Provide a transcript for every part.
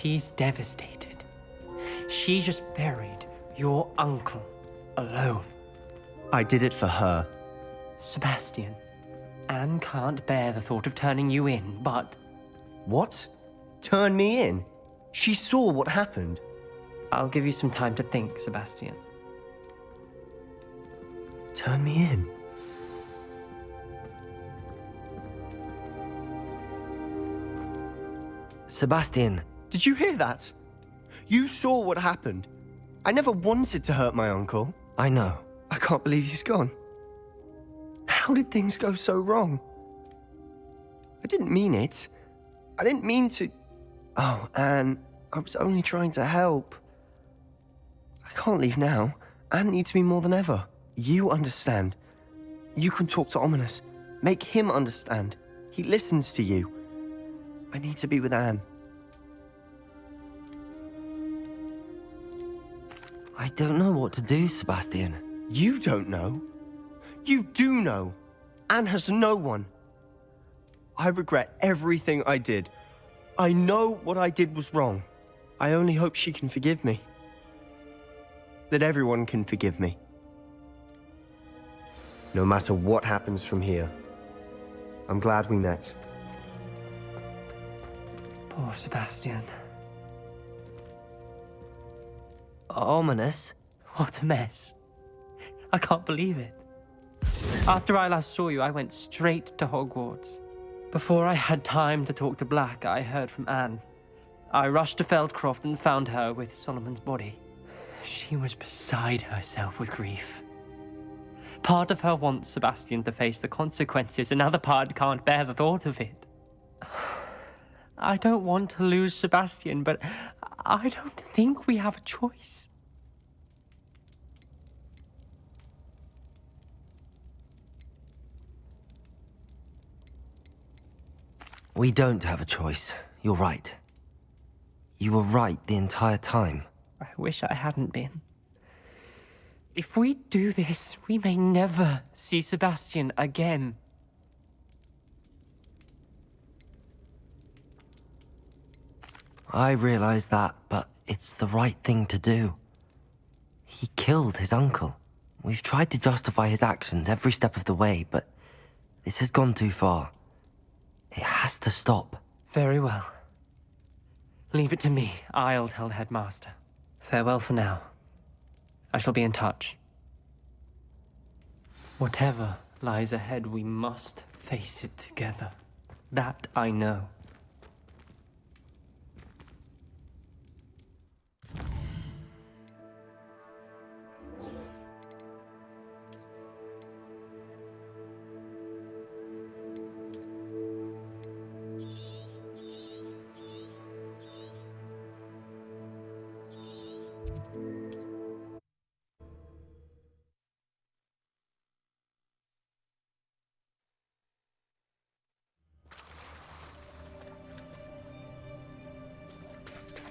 She's devastated. She just buried your uncle alone. I did it for her. Sebastian, Anne can't bear the thought of turning you in, but... What? Turn me in? She saw what happened. I'll give you some time to think, Sebastian. Turn me in? Sebastian. Did you hear that? You saw what happened. I never wanted to hurt my uncle. I know. I can't believe he's gone. How did things go so wrong? I didn't mean it. I didn't mean to... Oh, Anne, I was only trying to help. I can't leave now. Anne needs me more than ever. You understand. You can talk to Ominous. Make him understand. He listens to you. I need to be with Anne. I don't know what to do, Sebastian. You don't know. You do know. Anne has no one. I regret everything I did. I know what I did was wrong. I only hope she can forgive me. That everyone can forgive me. No matter what happens from here. I'm glad we met. Poor Sebastian. Ominous? What a mess. I can't believe it. After I last saw you, I went straight to Hogwarts. Before I had time to talk to Black, I heard from Anne. I rushed to Feldcroft and found her with Solomon's body. She was beside herself with grief. Part of her wants Sebastian to face the consequences, another part can't bear the thought of it. I don't want to lose Sebastian, but I don't think we have a choice. We don't have a choice. You're right. You were right the entire time. I wish I hadn't been. If we do this, we may never see Sebastian again. I realize that, but it's the right thing to do. He killed his uncle. We've tried to justify his actions every step of the way, but this has gone too far. It has to stop. Very well. Leave it to me. I'll tell the headmaster. Farewell for now. I shall be in touch. Whatever lies ahead, we must face it together. That I know.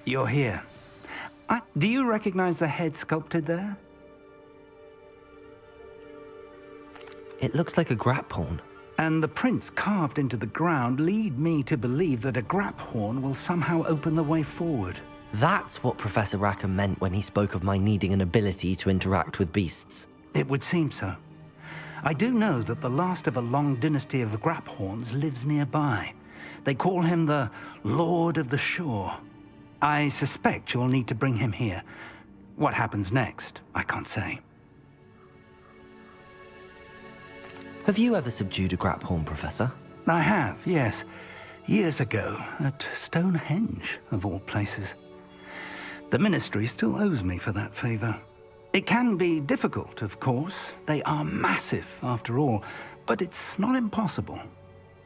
You're here. Do you recognize the head sculpted there? It looks like a grap horn. And the prints carved into the ground lead me to believe that a grap horn will somehow open the way forward. That's what Professor Rackham meant when he spoke of my needing an ability to interact with beasts. It would seem so. I do know that the last of a long dynasty of grap horns lives nearby. They call him the Lord of the Shore. I suspect you'll need to bring him here. What happens next, I can't say. Have you ever subdued a grap horn, Professor? I have, yes. Years ago, at Stonehenge, of all places. The Ministry still owes me for that favor. It can be difficult, of course. They are massive, after all, but it's not impossible.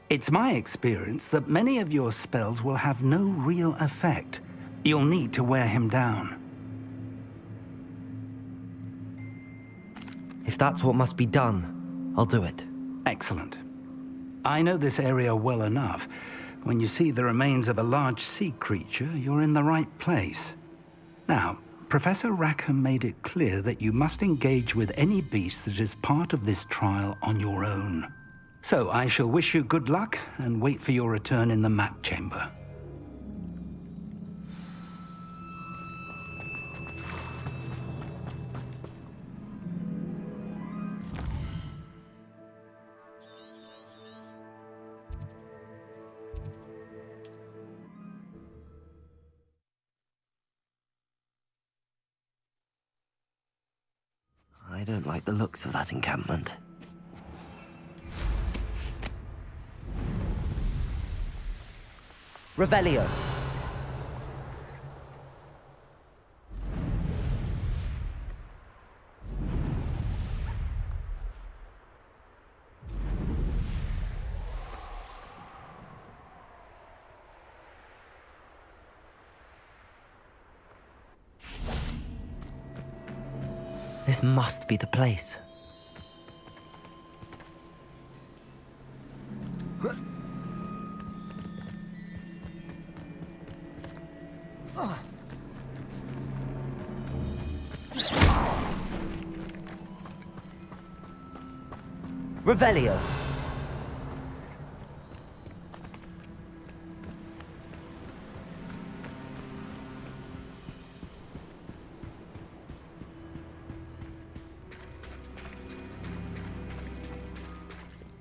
It's my experience that many of your spells will have no real effect. You'll need to wear him down. If that's what must be done, I'll do it. Excellent. I know this area well enough. When you see the remains of a large sea creature, you're in the right place. Now, Professor Rackham made it clear that you must engage with any beast that is part of this trial on your own. So I shall wish you good luck and wait for your return in the map chamber. I don't like the looks of that encampment. Revelio. This must be the place. Revelio.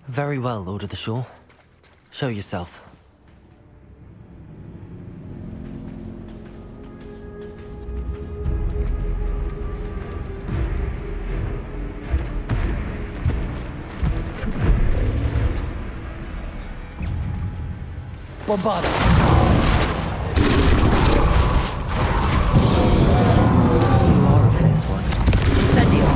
Very well, Lord of the Shore. Show yourself. Bombard! You are a fierce one. Incendio!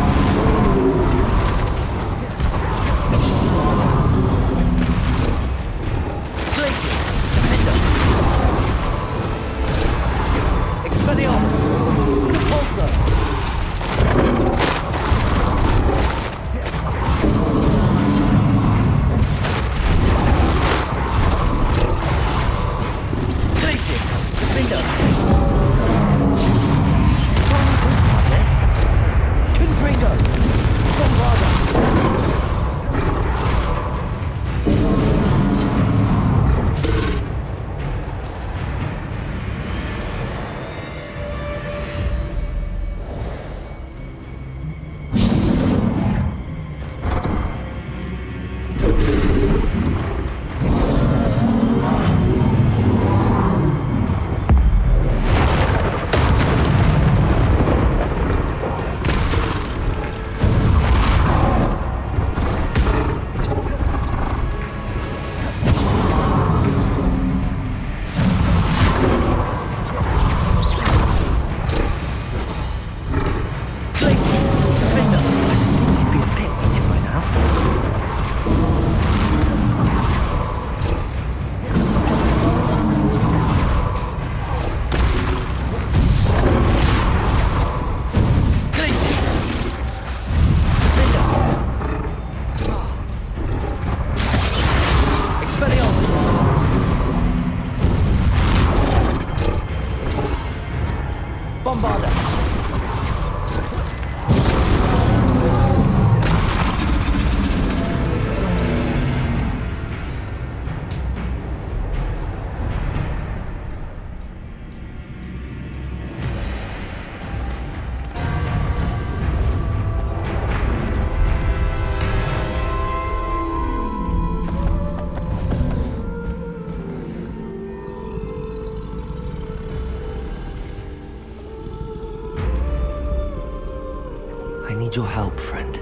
I need your help, friend.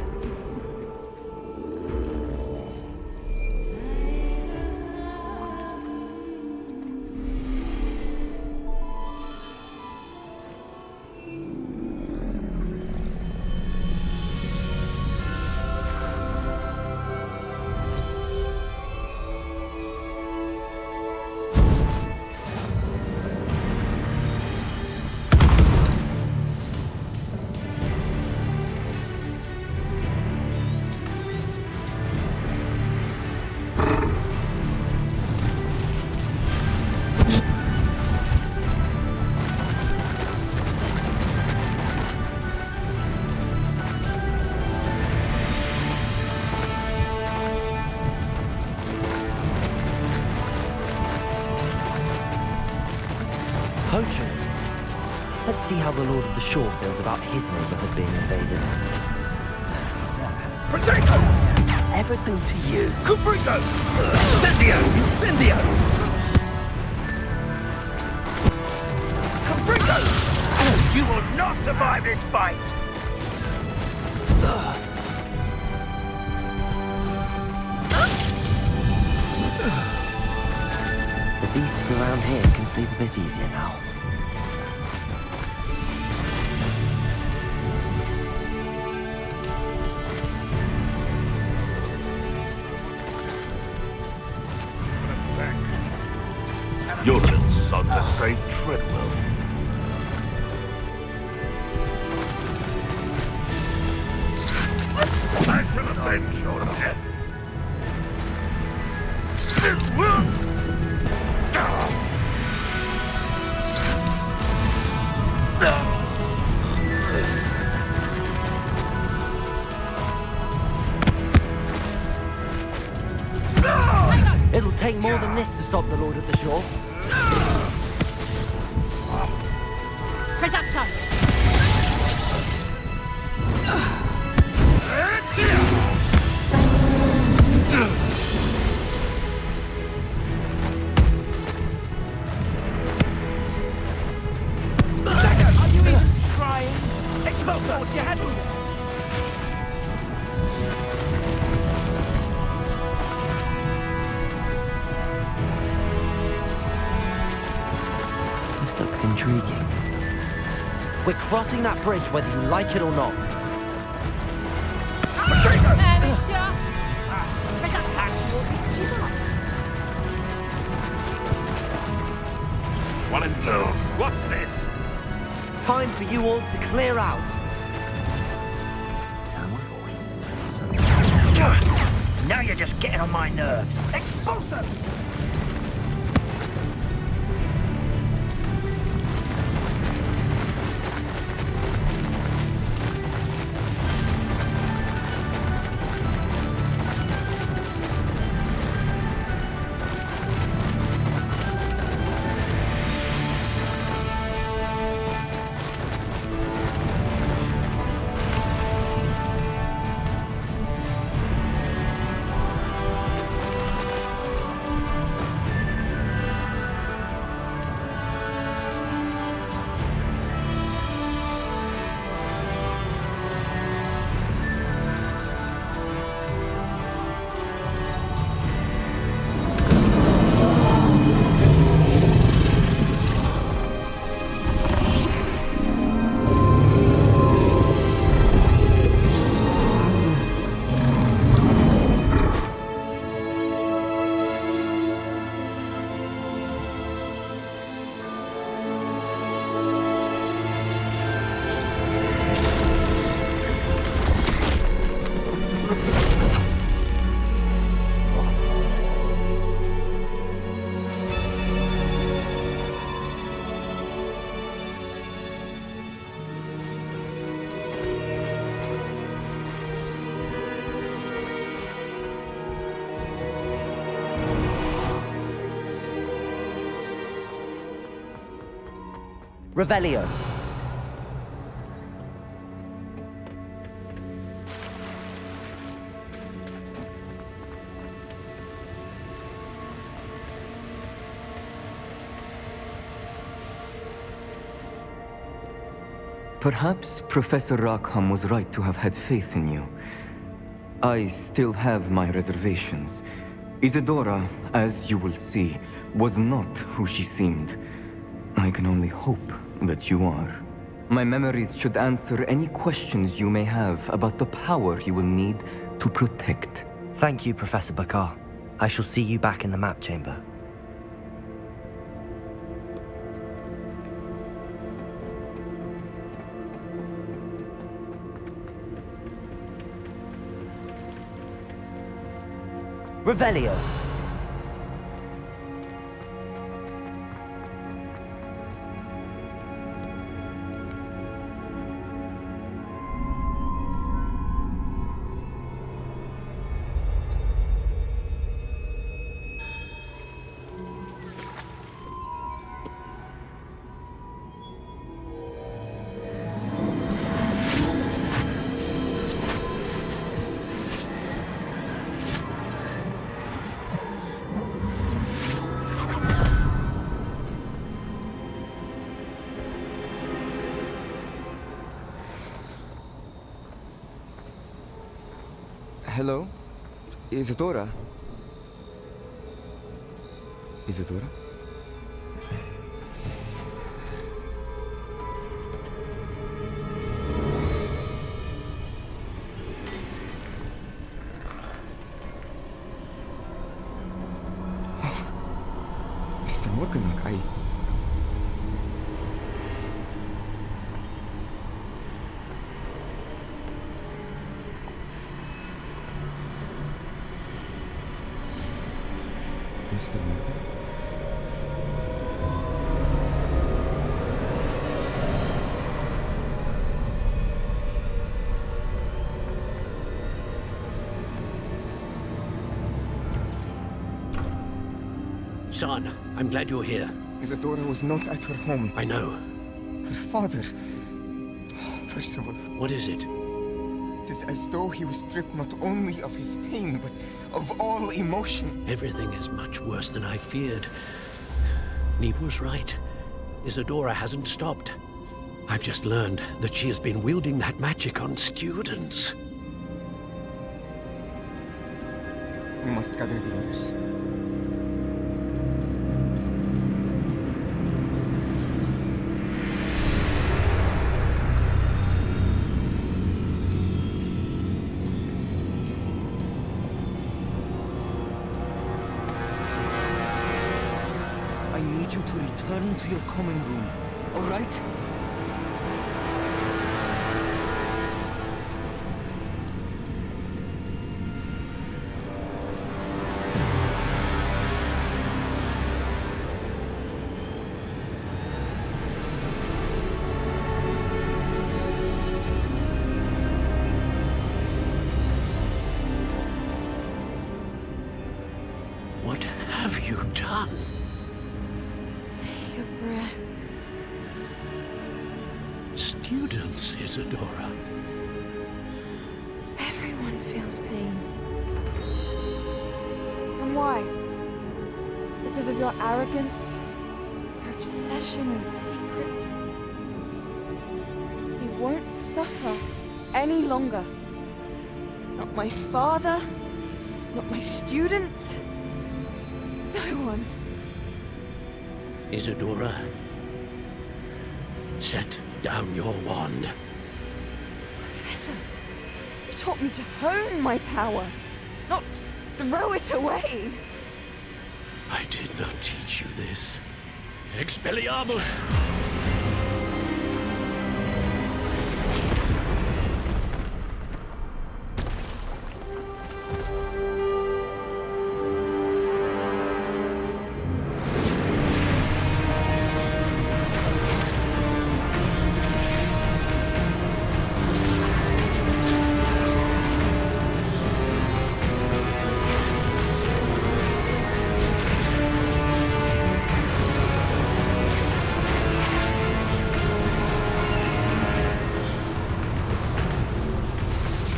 Poachers. Let's see how the Lord of the Shore feels about his neighborhood being invaded. Potato! Everything to you. Caprito! Incendio! Incendio! Caprito! You will not survive this fight! around here can sleep a bit easier now. Your little son that saved Treadwell. I shall avenge your death. It'll take more than this to stop the Lord of the Shore. Predator! Are you even trying? Expulsor! What's your head? This looks intriguing. We're crossing that bridge whether you like it or not. What in blue? What's this? Time for you all to clear out. Now you're just getting on my nerves. Expulsor! Revelio. Perhaps Professor Rackham was right to have had faith in you. I still have my reservations. Isadora, as you will see, was not who she seemed. I can only hope that you are. My memories should answer any questions you may have about the power you will need to protect. Thank you, Professor Bakar. I shall see you back in the map chamber. Revelio. Hello? Isadora? Isadora? Morganach, I... Mr. Morgan? Son, I'm glad you're here. Isadora was not at her home. I know. Her father... Percival, What is it? it is as though he was stripped not only of his pain, but of all emotion. Everything is much worse than I feared. Neve was right. Isadora hasn't stopped. I've just learned that she has been wielding that magic on students. We must gather the others. I need you to return to your common room, all right? What have you done? Take a breath. Students, Isadora. Everyone feels pain. And why? Because of your arrogance? Your obsession with secrets? You won't suffer any longer. Not my father, not my students, no one. Isadora, set down your wand. Professor, you taught me to hone my power, not throw it away. I did not teach you this. Expelliarmus!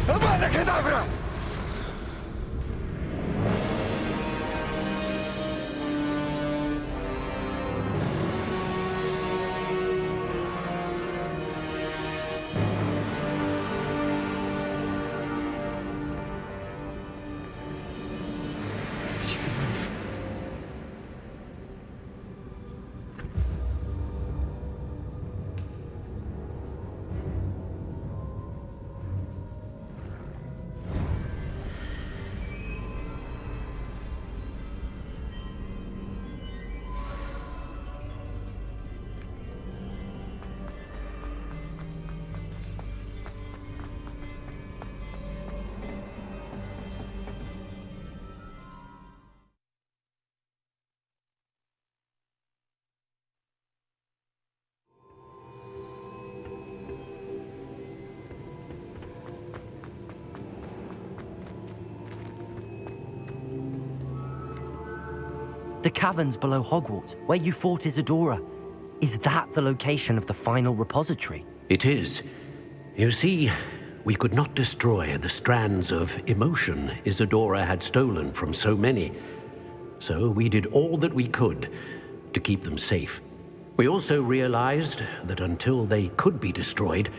Avada Kedavra! She's alive. The caverns below Hogwarts, where you fought Isadora. Is that the location of the final repository? It is. You see, we could not destroy the strands of emotion Isadora had stolen from so many. So we did all that we could to keep them safe. We also realized that until they could be destroyed,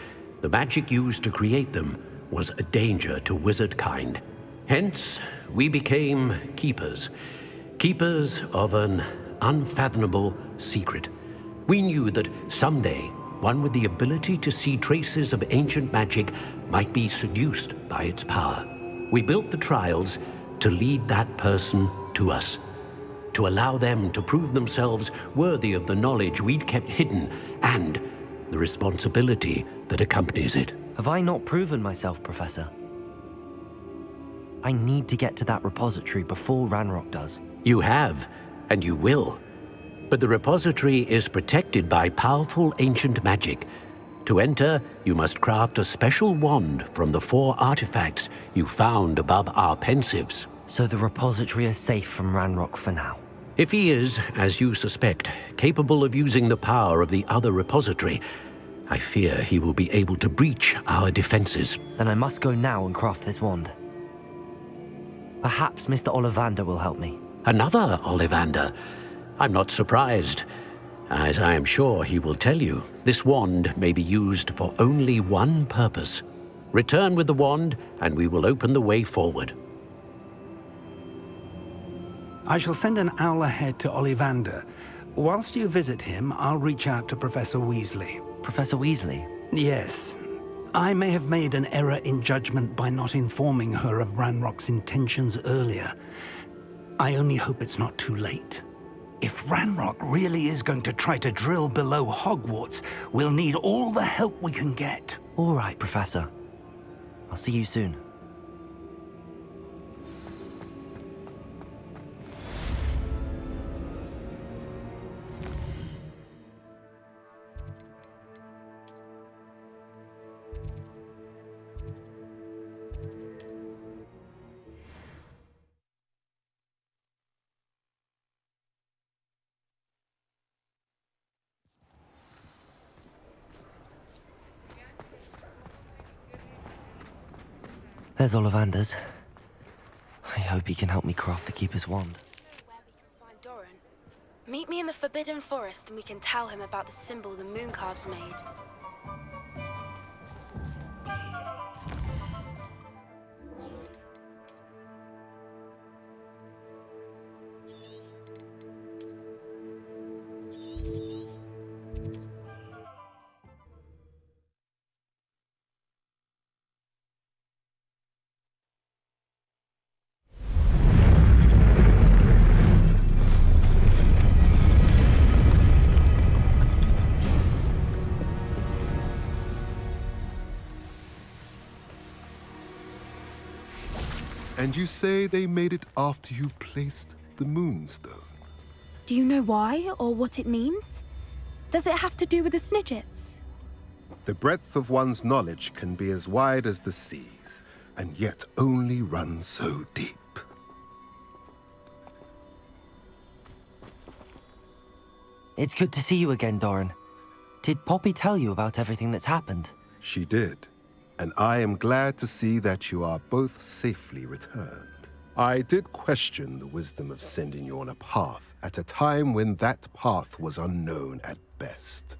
the magic used to create them was a danger to wizard kind. Hence, we became keepers. Keepers of an unfathomable secret. We knew that someday, one with the ability to see traces of ancient magic might be seduced by its power. We built the trials to lead that person to us. to allow them to prove themselves worthy of the knowledge we'd kept hidden and the responsibility that accompanies it. Have I not proven myself, Professor? I need to get to that repository before Ranrock does. You have, and you will. But the repository is protected by powerful ancient magic. To enter, you must craft a special wand from the 4 artifacts you found above our pensives. So the repository is safe from Ranrock for now. If he is, as you suspect, capable of using the power of the other repository, I fear he will be able to breach our defenses. Then I must go now and craft this wand. Perhaps Mr. Ollivander will help me. Another Ollivander? I'm not surprised. As I am sure he will tell you, this wand may be used for only one purpose. Return with the wand, and we will open the way forward. I shall send an owl ahead to Ollivander. Whilst you visit him, I'll reach out to Professor Weasley. Professor Weasley? Yes. I may have made an error in judgment by not informing her of Ranrock's intentions earlier. I only hope it's not too late. If Ranrock really is going to try to drill below Hogwarts, we'll need all the help we can get. All right, Professor. I'll see you soon. There's Ollivander's. I hope he can help me craft the Keeper's wand. Where we can find Doran. Meet me in the Forbidden Forest and we can tell him about the symbol the Mooncalves made. And you say they made it after you placed the Moonstone? Do you know why or what it means? Does it have to do with the Snidgets? The breadth of one's knowledge can be as wide as the seas, and yet only run so deep. It's good to see you again, Doran. Did Poppy tell you about everything that's happened? She did, and I am glad to see that you are both safely returned. I did question the wisdom of sending you on a path at a time when that path was unknown at best,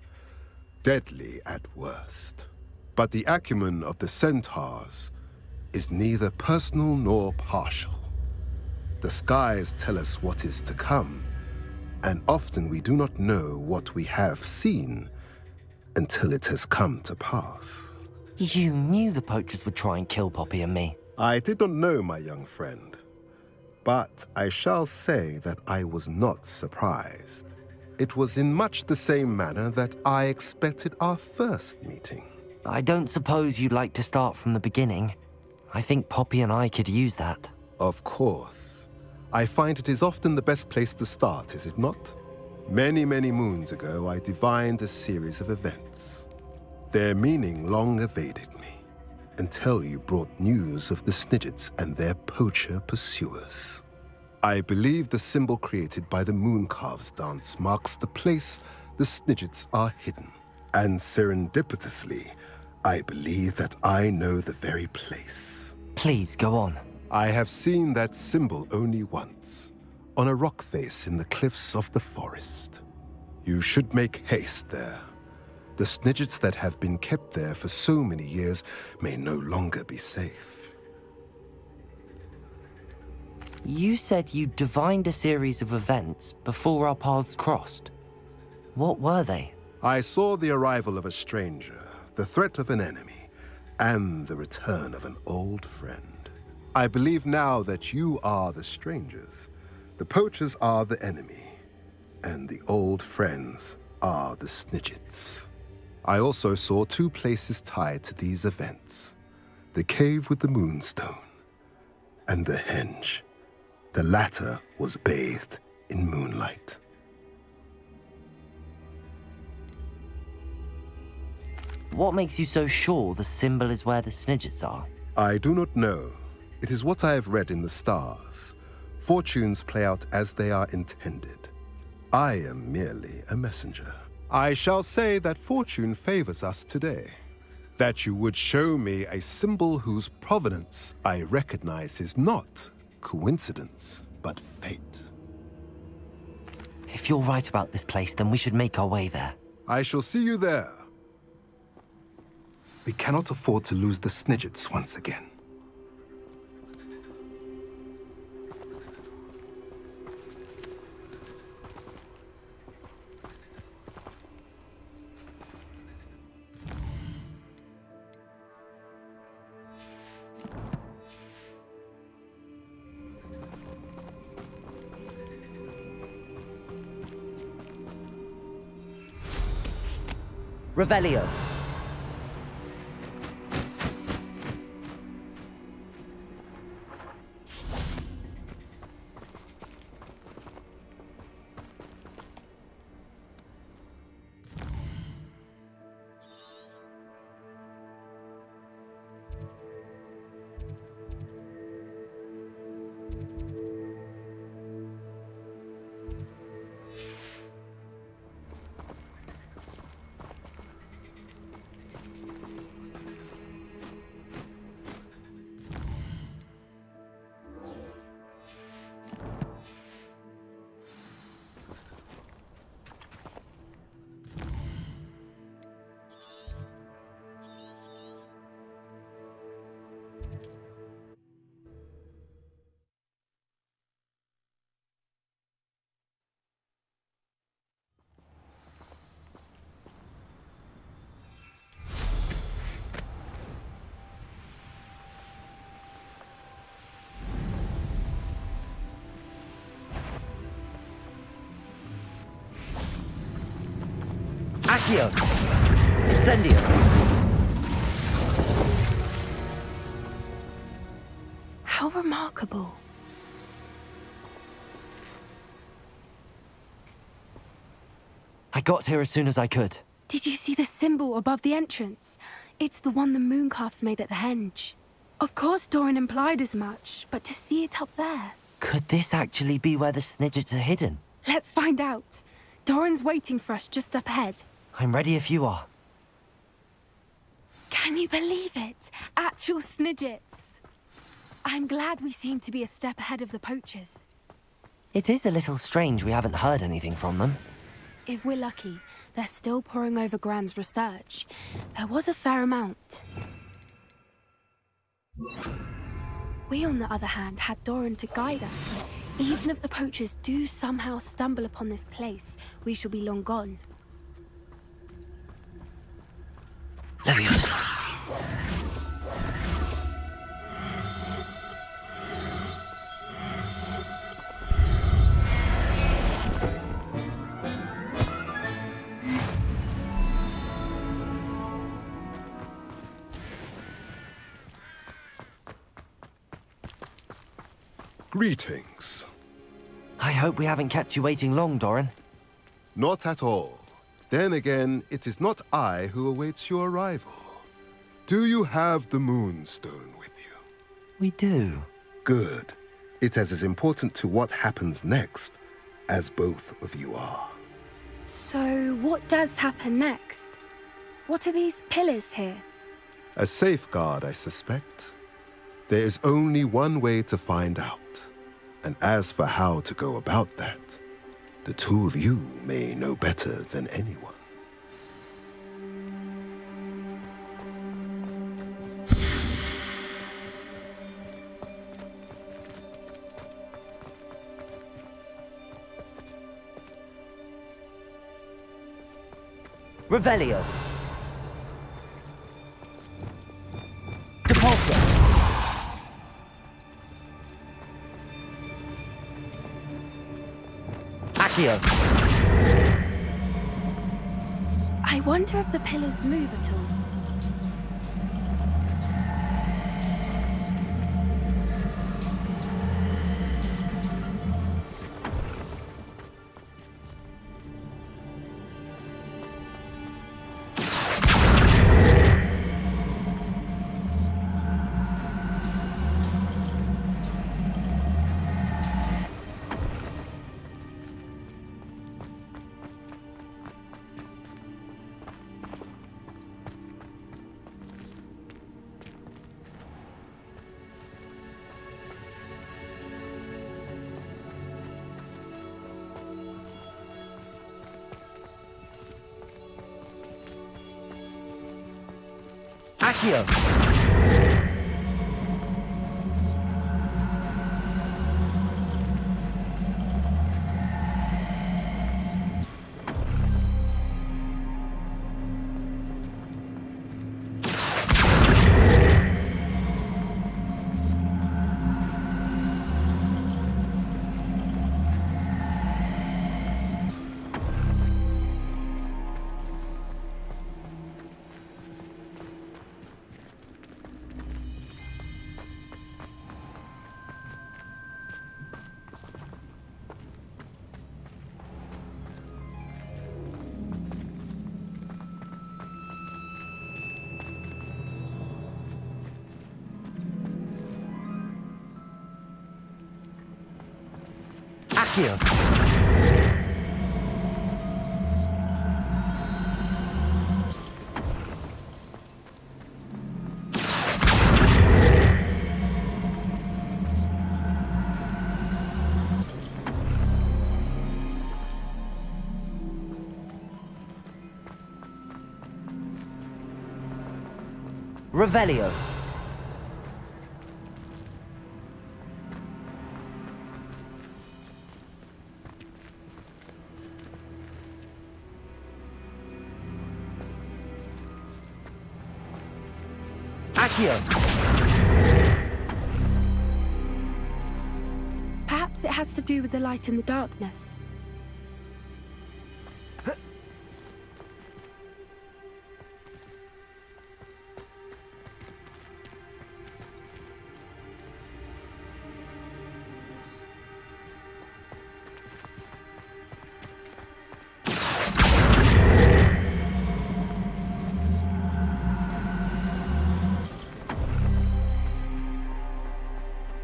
deadly at worst. But the acumen of the centaurs is neither personal nor partial. The skies tell us what is to come, and often we do not know what we have seen until it has come to pass. You knew the poachers would try and kill Poppy and me. I did not know, my young friend, but I shall say that I was not surprised. It was in much the same manner that I expected our first meeting. I don't suppose you'd like to start from the beginning. I think Poppy and I could use that. Of course. I find it is often the best place to start, is it not? Many, many moons ago, I divined a series of events. Their meaning long evaded me, until you brought news of the Snidgets and their poacher pursuers. I believe the symbol created by the Mooncalves dance marks the place the Snidgets are hidden. And serendipitously, I believe that I know the very place. Please, go on. I have seen that symbol only once, on a rock face in the cliffs of the forest. You should make haste there. The Snidgets that have been kept there for so many years may no longer be safe. You said you divined a series of events before our paths crossed. What were they? I saw the arrival of a stranger, the threat of an enemy, and the return of an old friend. I believe now that you are the strangers, The poachers are the enemy, and the old friends are the Snidgets. I also saw 2 places tied to these events. The cave with the moonstone, and the henge. The latter was bathed in moonlight. What makes you so sure the symbol is where the Snidgets are? I do not know. It is what I have read in the stars. Fortunes play out as they are intended. I am merely a messenger. I shall say that fortune favors us today. That you would show me a symbol whose provenance I recognize is not coincidence, but fate. If you're right about this place, then we should make our way there. I shall see you there. We cannot afford to lose the Snidgets once again. Revelio. Accio! Incendio! How remarkable. I got here as soon as I could. Did you see the symbol above the entrance? It's the one the mooncalves made at the henge. Of course Doran implied as much, but to see it up there... Could this actually be where the Snidgets are hidden? Let's find out. Doran's waiting for us just up ahead. I'm ready if you are. Can you believe it? Actual Snidgets. I'm glad we seem to be a step ahead of the poachers. It is a little strange we haven't heard anything from them. If we're lucky, they're still poring over Gran's research. There was a fair amount. We, on the other hand, had Doran to guide us. Even if the poachers do somehow stumble upon this place, we shall be long gone. Leviosa. Greetings. I hope we haven't kept you waiting long, Doran. Not at all. Then again, it is not I who awaits your arrival. Do you have the Moonstone with you? We do. Good. It is as important to what happens next as both of you are. So, what does happen next? What are these pillars here? A safeguard, I suspect. There is only one way to find out. And as for how to go about that, the two of you may know better than anyone. Revelio. Depulso. Accio! I wonder if the pillars move at all. Accio! Accio! Revelio. Accio. Perhaps it has to do with the light in the darkness.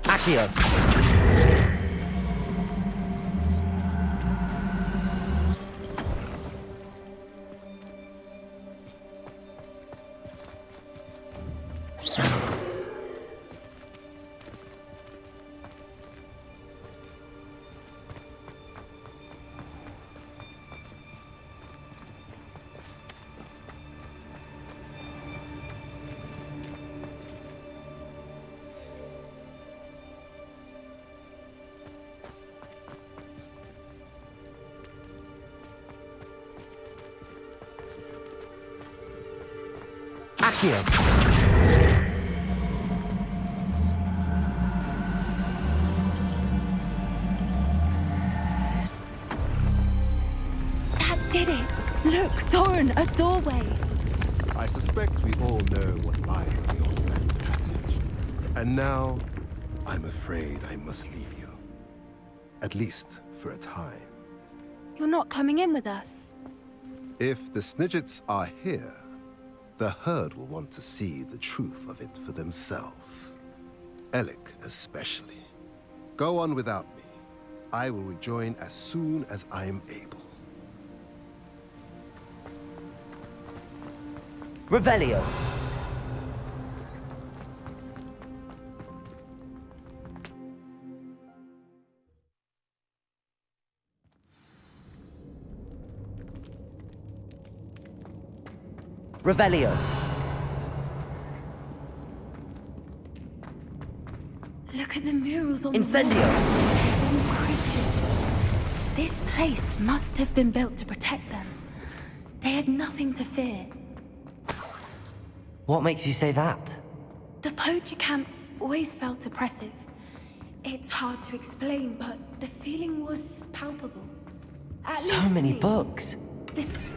Accio. Accio. That did it! Look, Doran, a doorway! I suspect we all know what lies beyond that passage. And now, I'm afraid I must leave you. At least for a time. You're not coming in with us. If the Snidgets are here, the herd will want to see the truth of it for themselves. Alec especially. Go on without me. I will rejoin as soon as I am able. Revelio. Revelio. Look at the murals on Incendio. the wall. All creatures. This place must have been built to protect them. They had nothing to fear. What makes you say that? The poacher camps always felt oppressive. It's hard to explain, but the feeling was palpable. So many books.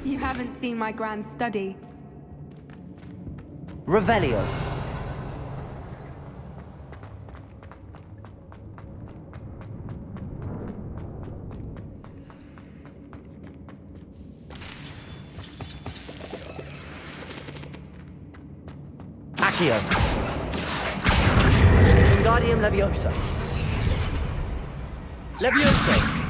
You haven't seen my grand study. Revelio. Accio. Wingardium Leviosa. Leviosa.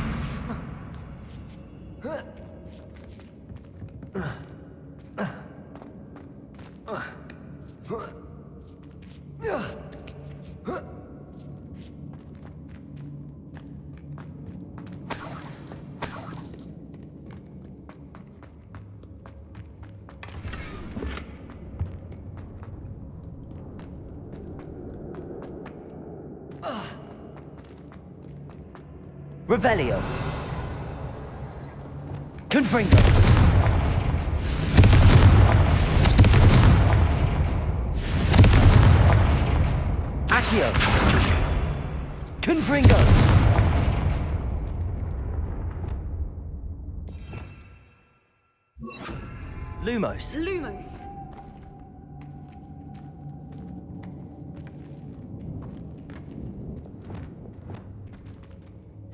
Revelio. Confringo. Accio. Confringo. Lumos. Lumos.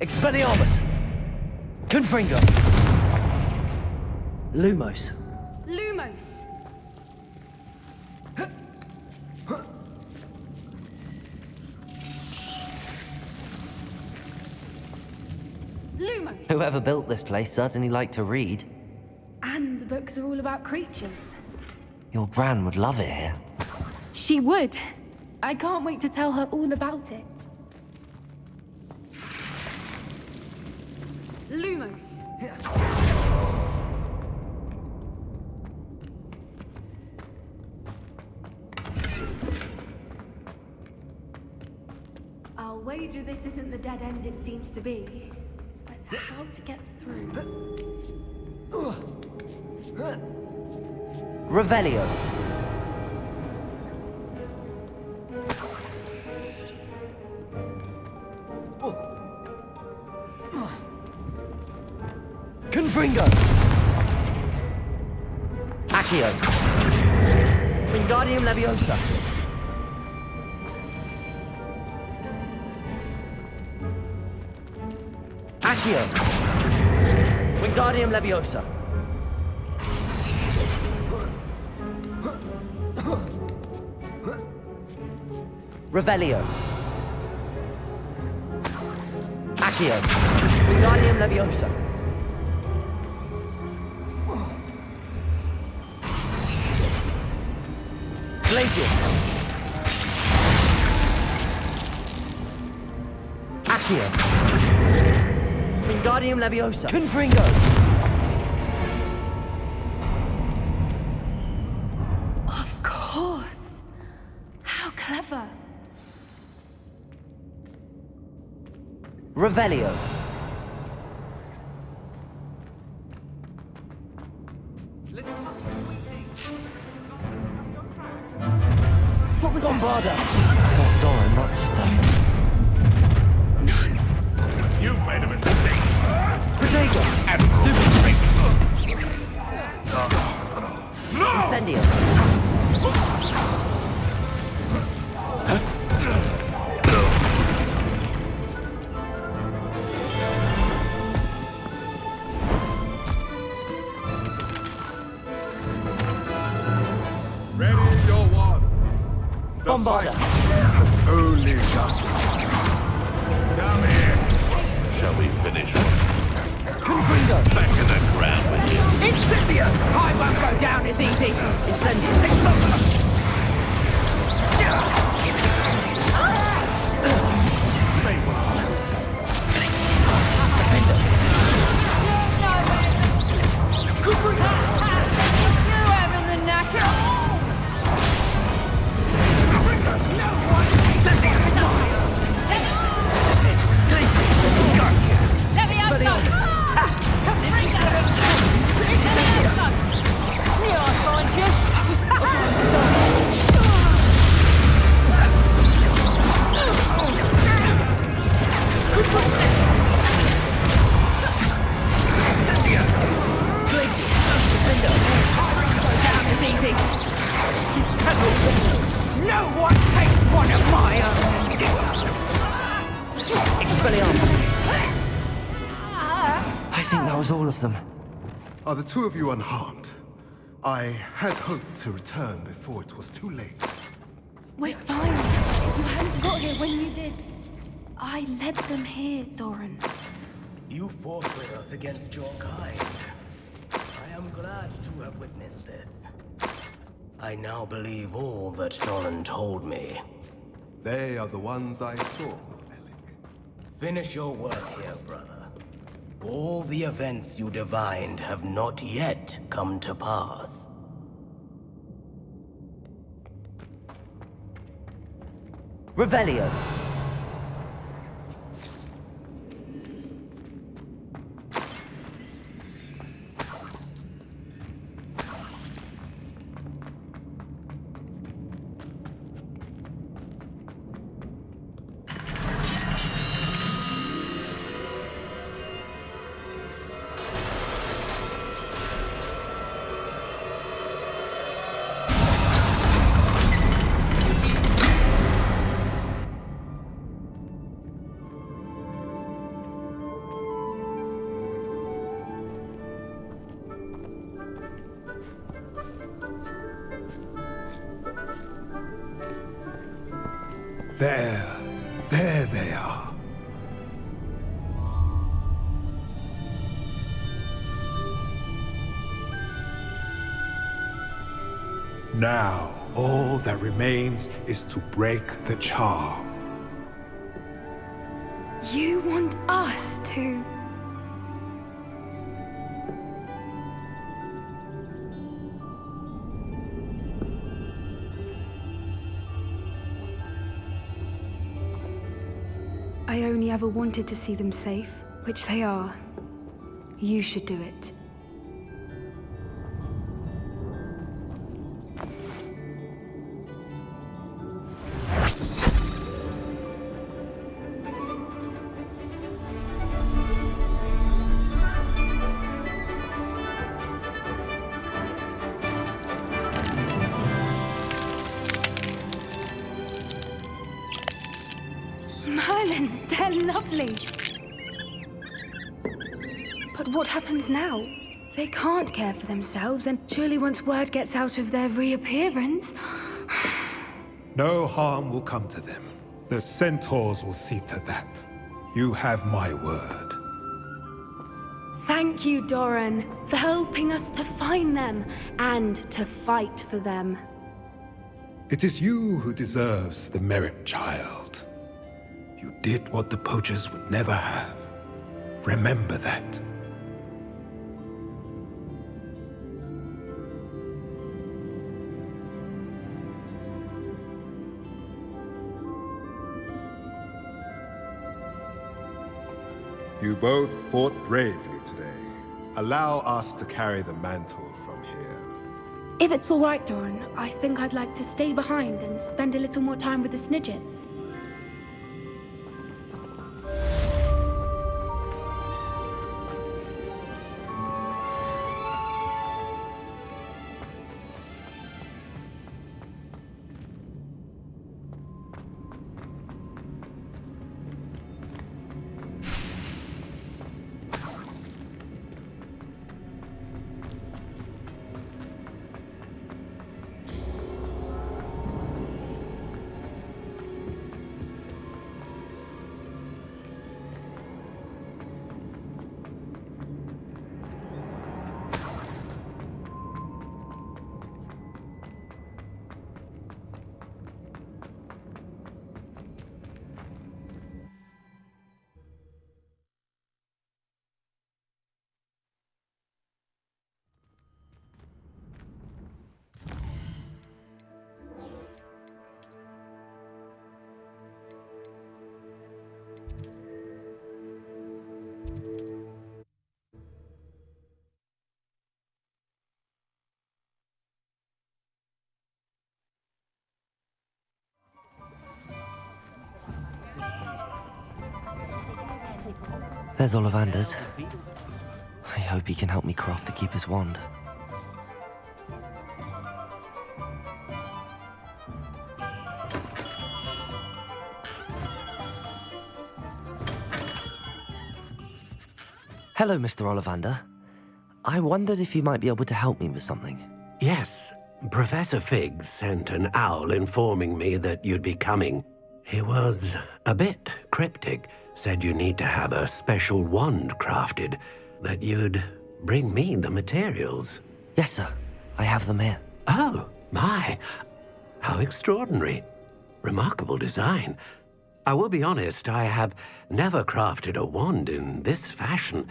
Expelliarmus. Confringo. Lumos. Lumos. Lumos. Whoever built this place certainly liked to read. And the books are all about creatures. Your Gran would love it here. She would. I can't wait to tell her all about it. Lumos. I'll wager this isn't the dead end it seems to be. But how to get through? Revelio. Confringo. Accio. Wingardium Leviosa. Accio. Wingardium Leviosa. Revelio. Accio. Wingardium Leviosa. Glacius. Accio. Wingardium Leviosa. Confringo. Of course. How clever. Revelio. What was Bombarda. that? Oh, Doran, that's for certain. You've made a mistake. Protego. No! Incendio. Ready your wands. The Bombarda. fight has only just. Come here. Shall we finish? Confringo. Back in the ground with you. Incendio. I won't go down as easy. Incendio. Explosion. Near our spine, Jim. one of my own. Expelliarmus! I think that was all of them. Are the two of you unharmed? I had hoped to return before it was too late. We're fine. You hadn't got here when you did. I led them here, Doran. You fought with us against your kind. I am glad to have witnessed this. I now believe all that Doran told me. They are the ones I saw, Alec. Finish your work here, brother. All the events you divined have not yet come to pass. Revelio! There they are. Now, all that remains is to break the charm. You want us to... I only ever wanted to see them safe, which they are. You should do it. Merlin, they're lovely. But what happens now? They can't care for themselves, and surely once word gets out of their reappearance... No harm will come to them. The centaurs will see to that. You have my word. Thank you, Doran, for helping us to find them, and to fight for them. It is you who deserves the merit, child. You did what the poachers would never have. Remember that. You both fought bravely today. Allow us to carry the mantle from here. If it's all right, Doran, I think I'd like to stay behind and spend a little more time with the Snidgets. There's Ollivander's. I hope he can help me craft the Keeper's Wand. Hello, Mr. Ollivander. I wondered if you might be able to help me with something. Yes, Professor Fig sent an owl informing me that you'd be coming. He was a bit cryptic, said you need to have a special wand crafted, that you'd bring me the materials. Yes, sir. I have them here. Oh, my. How extraordinary. Remarkable design. I will be honest, I have never crafted a wand in this fashion.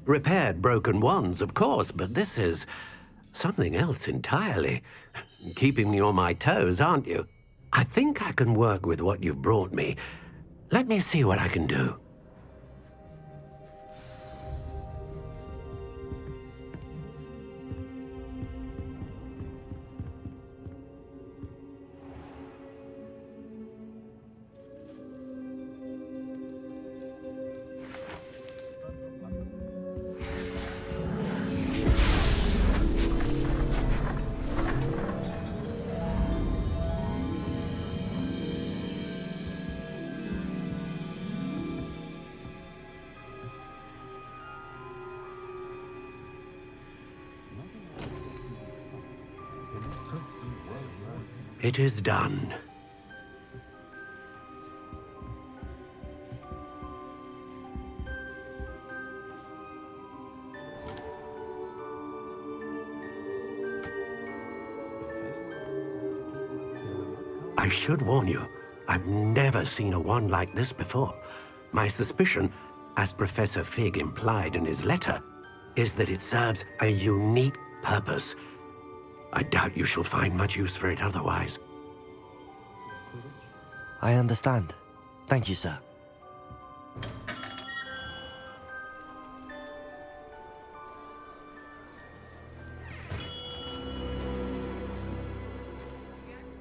Repaired broken wands, of course, but this is something else entirely. Keeping me on my toes, aren't you? I think I can work with what you've brought me. Let me see what I can do. It is done. I should warn you, I've never seen a wand like this before. My suspicion, as Professor Fig implied in his letter, is that it serves a unique purpose. I doubt you shall find much use for it otherwise. I understand. Thank you, sir.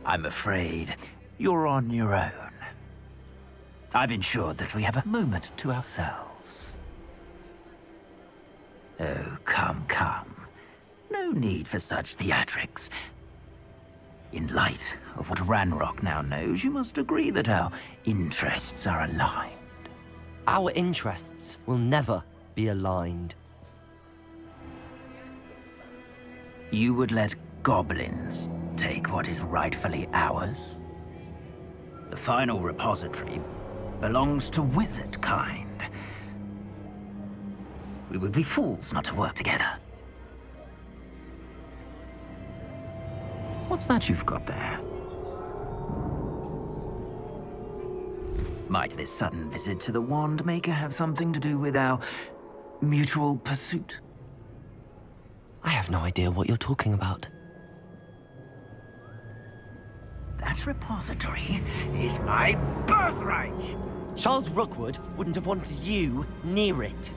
I'm afraid you're on your own. I've ensured that we have a moment to ourselves. Oh, come, come. No need for such theatrics. In light of what Ranrock now knows, you must agree that our interests are aligned. Our interests will never be aligned. You would let goblins take what is rightfully ours? The final repository belongs to wizard kind. We would be fools not to work together. What's that you've got there? Might this sudden visit to the Wand Maker have something to do with our mutual pursuit? I have no idea what you're talking about. That repository is my birthright! Charles Rookwood wouldn't have wanted you near it.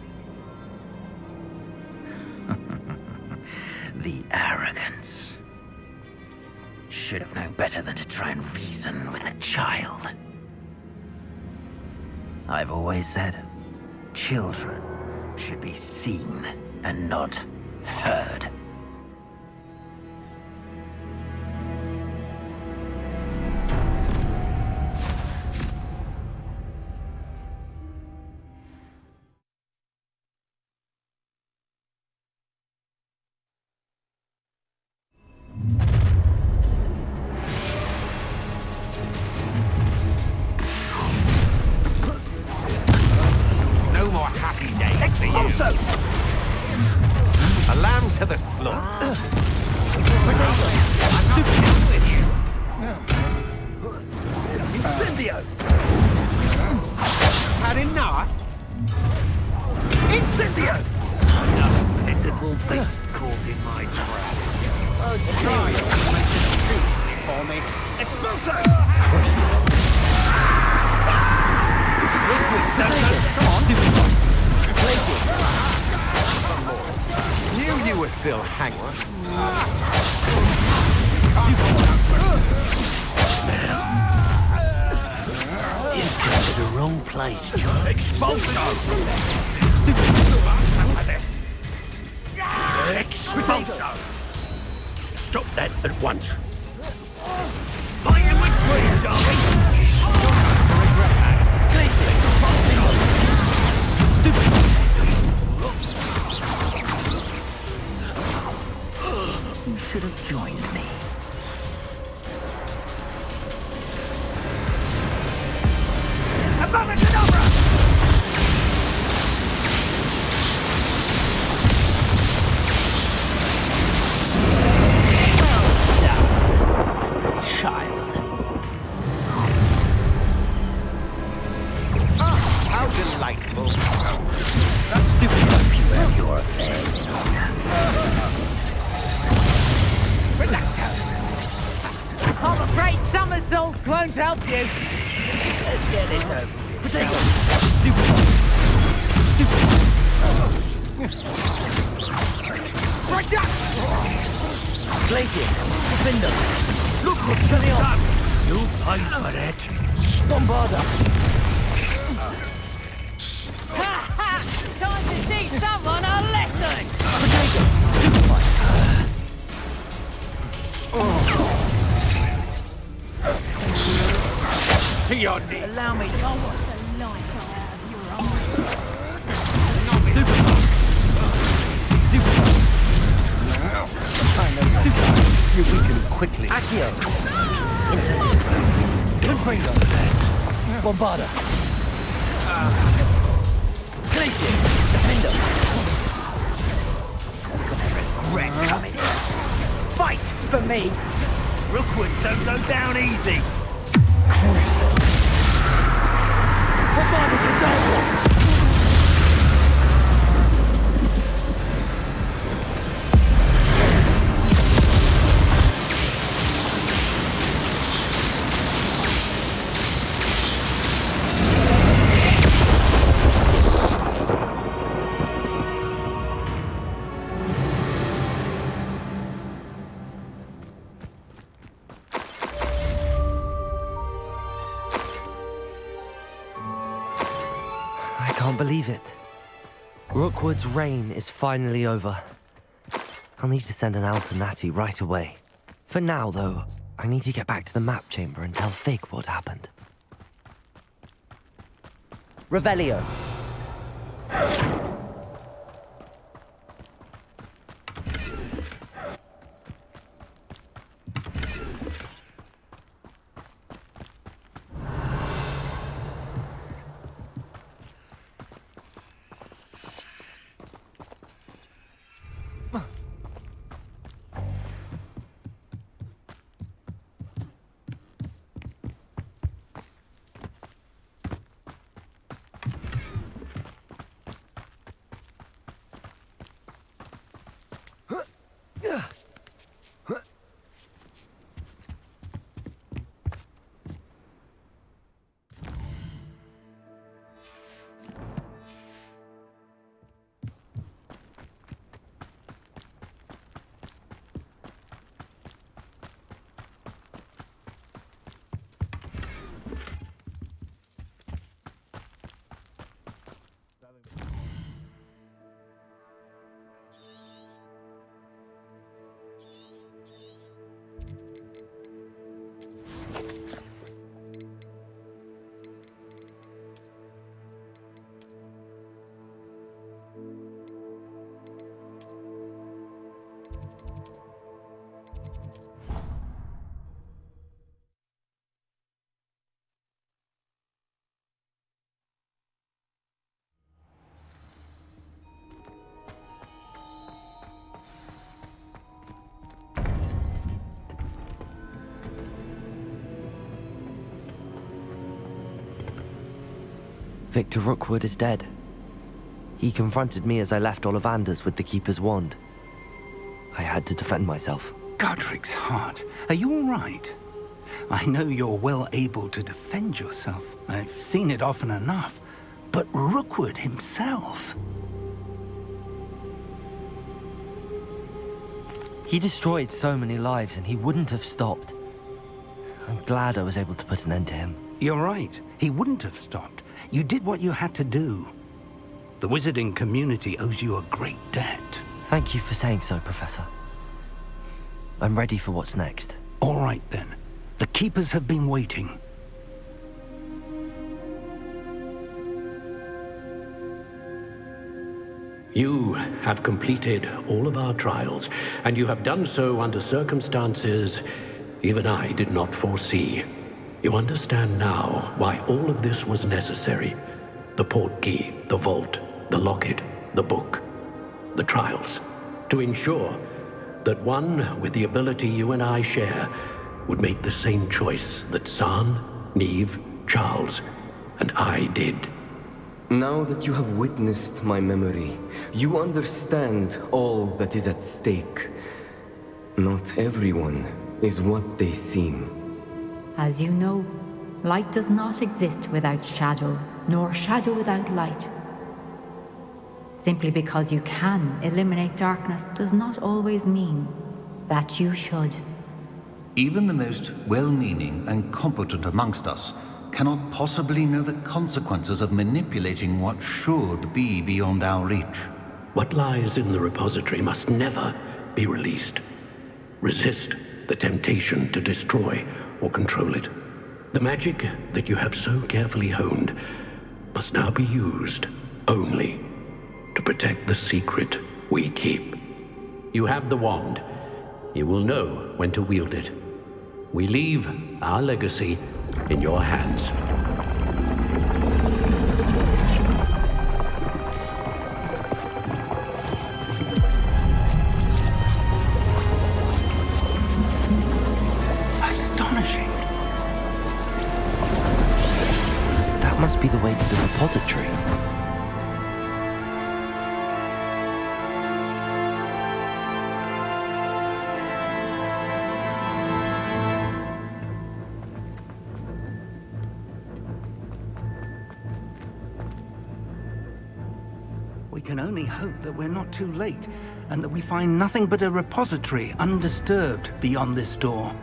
The arrogance. Should have known better than to try and reason with a child. I've always said, children should be seen and not heard. A lamb to the slaughter. Incendio! Had enough? Incendio! Another pitiful beast caught in my trap. Try to make this too easy for me. Expulso! Come on, places. Knew you were still hanging. You've come to the wrong place, John. Expulso! Expulso! Stop that at once. Fire with green, darling! Places. spiteful. That stupid hope you have your affairs in order. Relax, I'm afraid somersaults won't help you. Let's get this over with. Potato! Stupid. Right up! Glaciers, defend them. Look what's coming on. You paid for it. Bombarda. Ha ha! Time to teach someone a lesson! Potato, stupid one. To your knee. Allow me to... Oh, what the light I have your eyes. Stupid one. Stupid one. I know. Stupid one. You weaken quickly. Accio. Incendio. Confringo. Bombarda. Glaciers. Defendo. Red coming in. Fight for me! Rookwoods don't go down easy. Bombarda to Delta. I can't believe it. Rookwood's reign is finally over. I'll need to send an owl to Natty right away. For now, though, I need to get back to the map chamber and tell Fig what happened. Revelio. Victor Rookwood is dead. He confronted me as I left Ollivanders with the Keeper's wand. I had to defend myself. Godric's heart. Are you all right? I know you're well able to defend yourself. I've seen it often enough. But Rookwood himself... He destroyed so many lives and he wouldn't have stopped. I'm glad I was able to put an end to him. You're right. He wouldn't have stopped. You did what you had to do. The wizarding community owes you a great debt. Thank you for saying so, Professor. I'm ready for what's next. All right, then. The Keepers have been waiting. You have completed all of our trials, and you have done so under circumstances even I did not foresee. You understand now why all of this was necessary. The portkey, the vault, the locket, the book, the trials. To ensure that one with the ability you and I share would make the same choice that San, Neve, Charles, and I did. Now that you have witnessed my memory, you understand all that is at stake. Not everyone is what they seem. As you know, light does not exist without shadow, nor shadow without light. Simply because you can eliminate darkness does not always mean that you should. Even the most well-meaning and competent amongst us cannot possibly know the consequences of manipulating what should be beyond our reach. What lies in the repository must never be released. Resist the temptation to destroy or control it. The magic that you have so carefully honed must now be used only to protect the secret we keep. You have the wand. You will know when to wield it. We leave our legacy in your hands. Astonishing. That must be the way to the repository. We can only hope that we're not too late, and that we find nothing but a repository undisturbed beyond this door.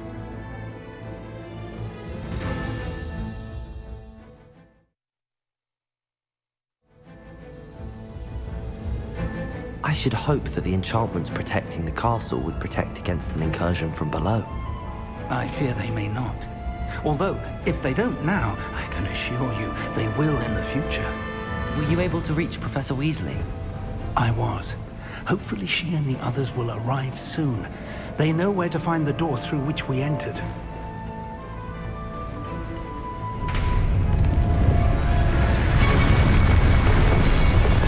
I should hope that the enchantments protecting the castle would protect against an incursion from below. I fear they may not. Although, if they don't now, I can assure you they will in the future. Were you able to reach Professor Weasley? I was. Hopefully she and the others will arrive soon. They know where to find the door through which we entered.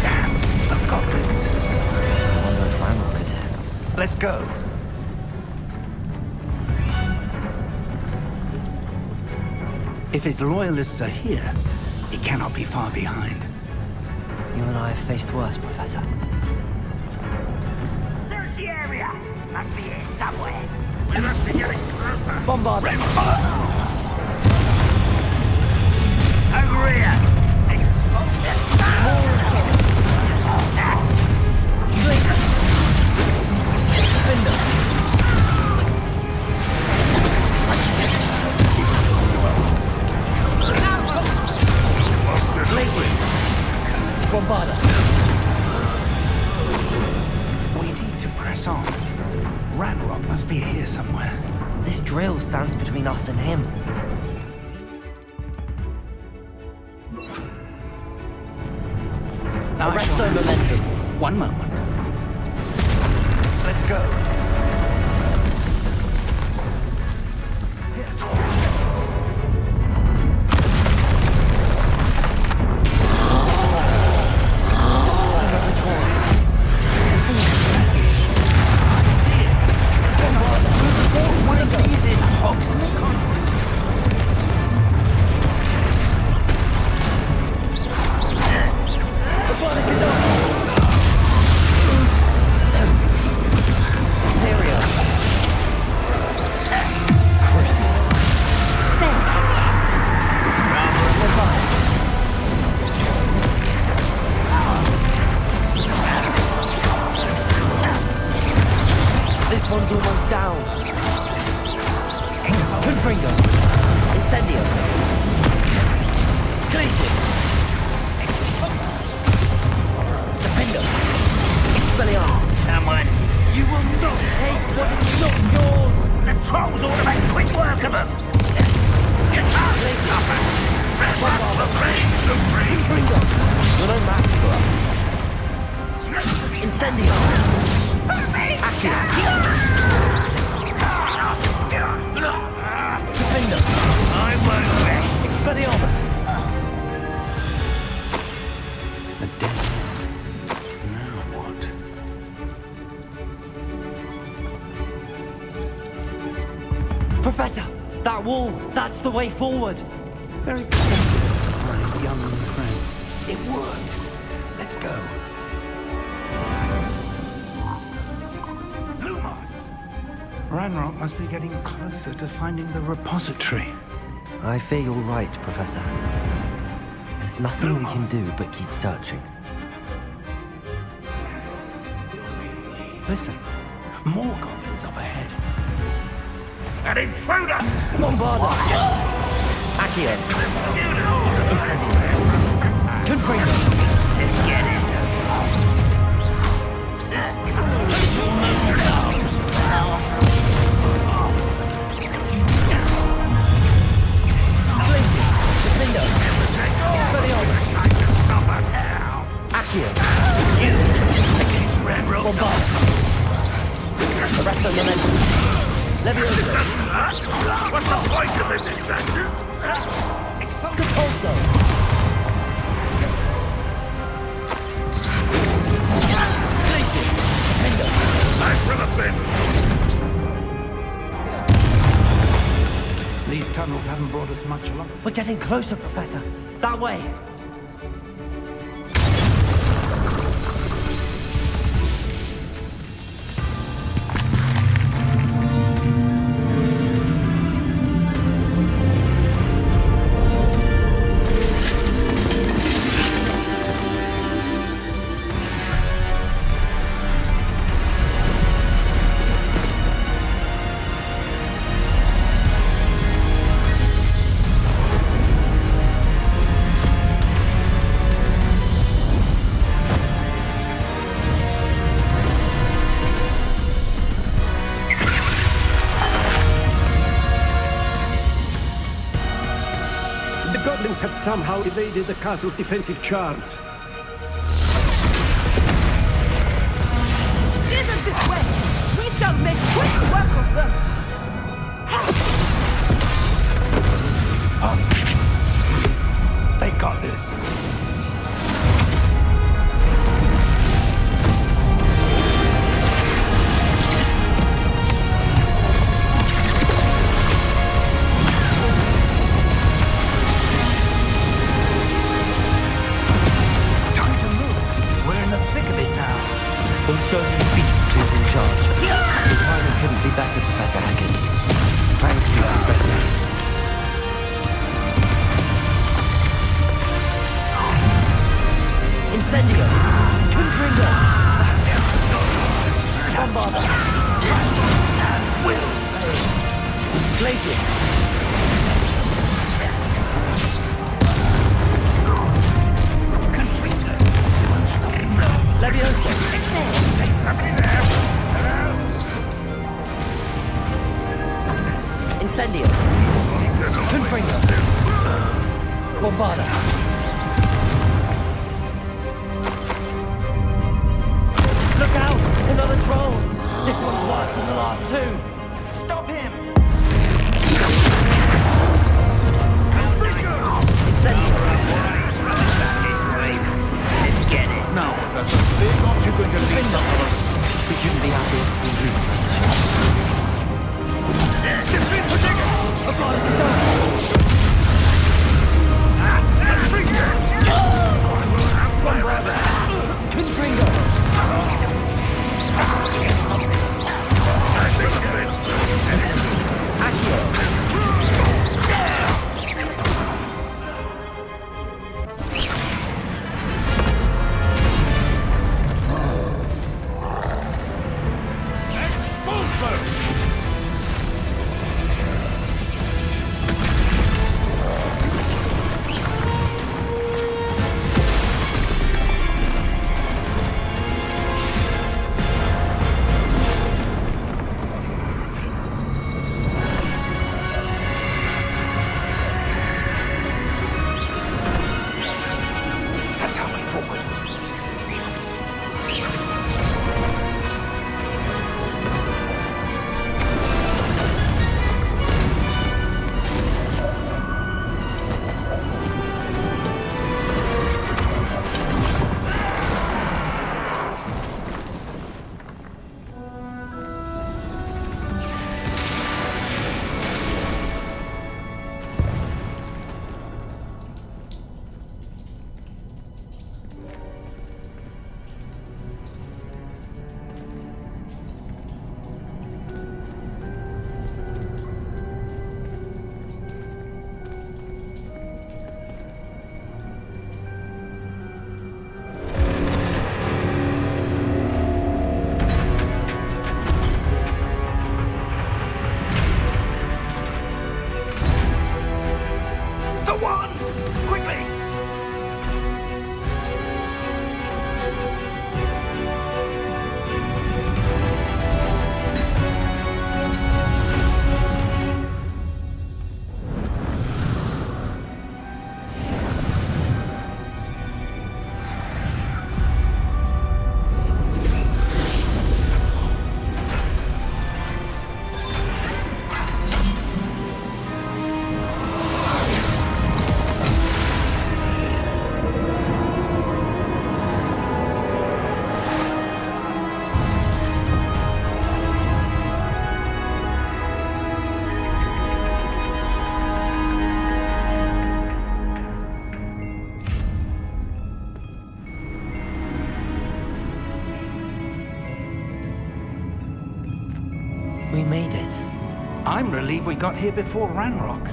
Damn, I've got this. I wonder if Ranrock is here. Let's go. If his loyalists are here, he cannot be far behind. You and I have faced worse, Professor. Search the area! Must be here somewhere. We must be getting closer. Bombard! Over here! Expose them! Bombarda! We need to press on. Ranrock must be here somewhere. This drill stands between us and him. Arrest their momentum. One moment. Let's go. Professor! That wall! That's the way forward! Very comfortable, my young friend. It worked. Let's go. Lumos! Ranrock must be getting closer to finding the repository. I fear you're right, Professor. There's nothing we can do but keep searching. Listen, more goblins up ahead. An intruder! Bombarda! Accio! Incendio! Confringo! Esqueres! Glacius! Defendo! Expelliarmus! Accio! Bombarda! Arresto Momentum! Levioso! What's the point of this exactly? Expulso! Glacius! Defendo! Back from the bin! These tunnels haven't brought us much luck. We're getting closer, Professor. That way. Have somehow evaded the castle's defensive charms. Steer them this way! We shall make quick work of them! They got this. So many beasts who's in charge. The timing couldn't be better, Professor Hackett. Thank you, Professor. Incendio! Confringo! Bombarda! Glacius! Levioso! Somebody there! Hello? Incendio! Confringo! Bombarda! Look out! Another troll! This one's worse than the last two! Stop him! Incendio! Now, Professor, aren't you going to leave us? We shouldn't be happy to see you. Confringo! respond! Quickly! We made it. I'm relieved we got here before Ranrock.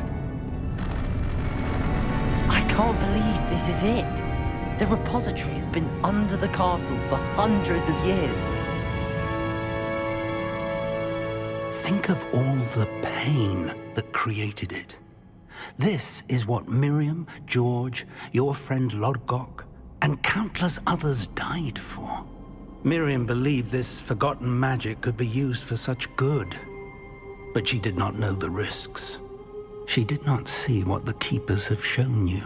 I can't believe this is it. The repository has been under the castle for hundreds of years. Think of all the pain that created it. This is what Miriam, George, your friend Lodgok, and countless others died for. Miriam believed this forgotten magic could be used for such good, but she did not know the risks. She did not see what the Keepers have shown you,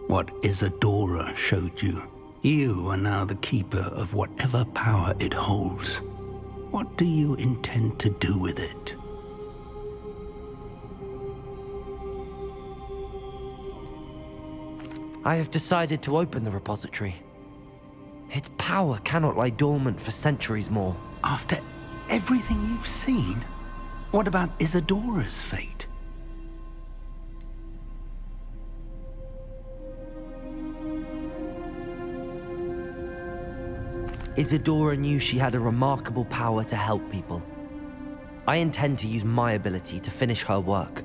what Isadora showed you. You are now the Keeper of whatever power it holds. What do you intend to do with it? I have decided to open the repository. Its power cannot lie dormant for centuries more. After everything you've seen, what about Isadora's fate? Isadora knew she had a remarkable power to help people. I intend to use my ability to finish her work,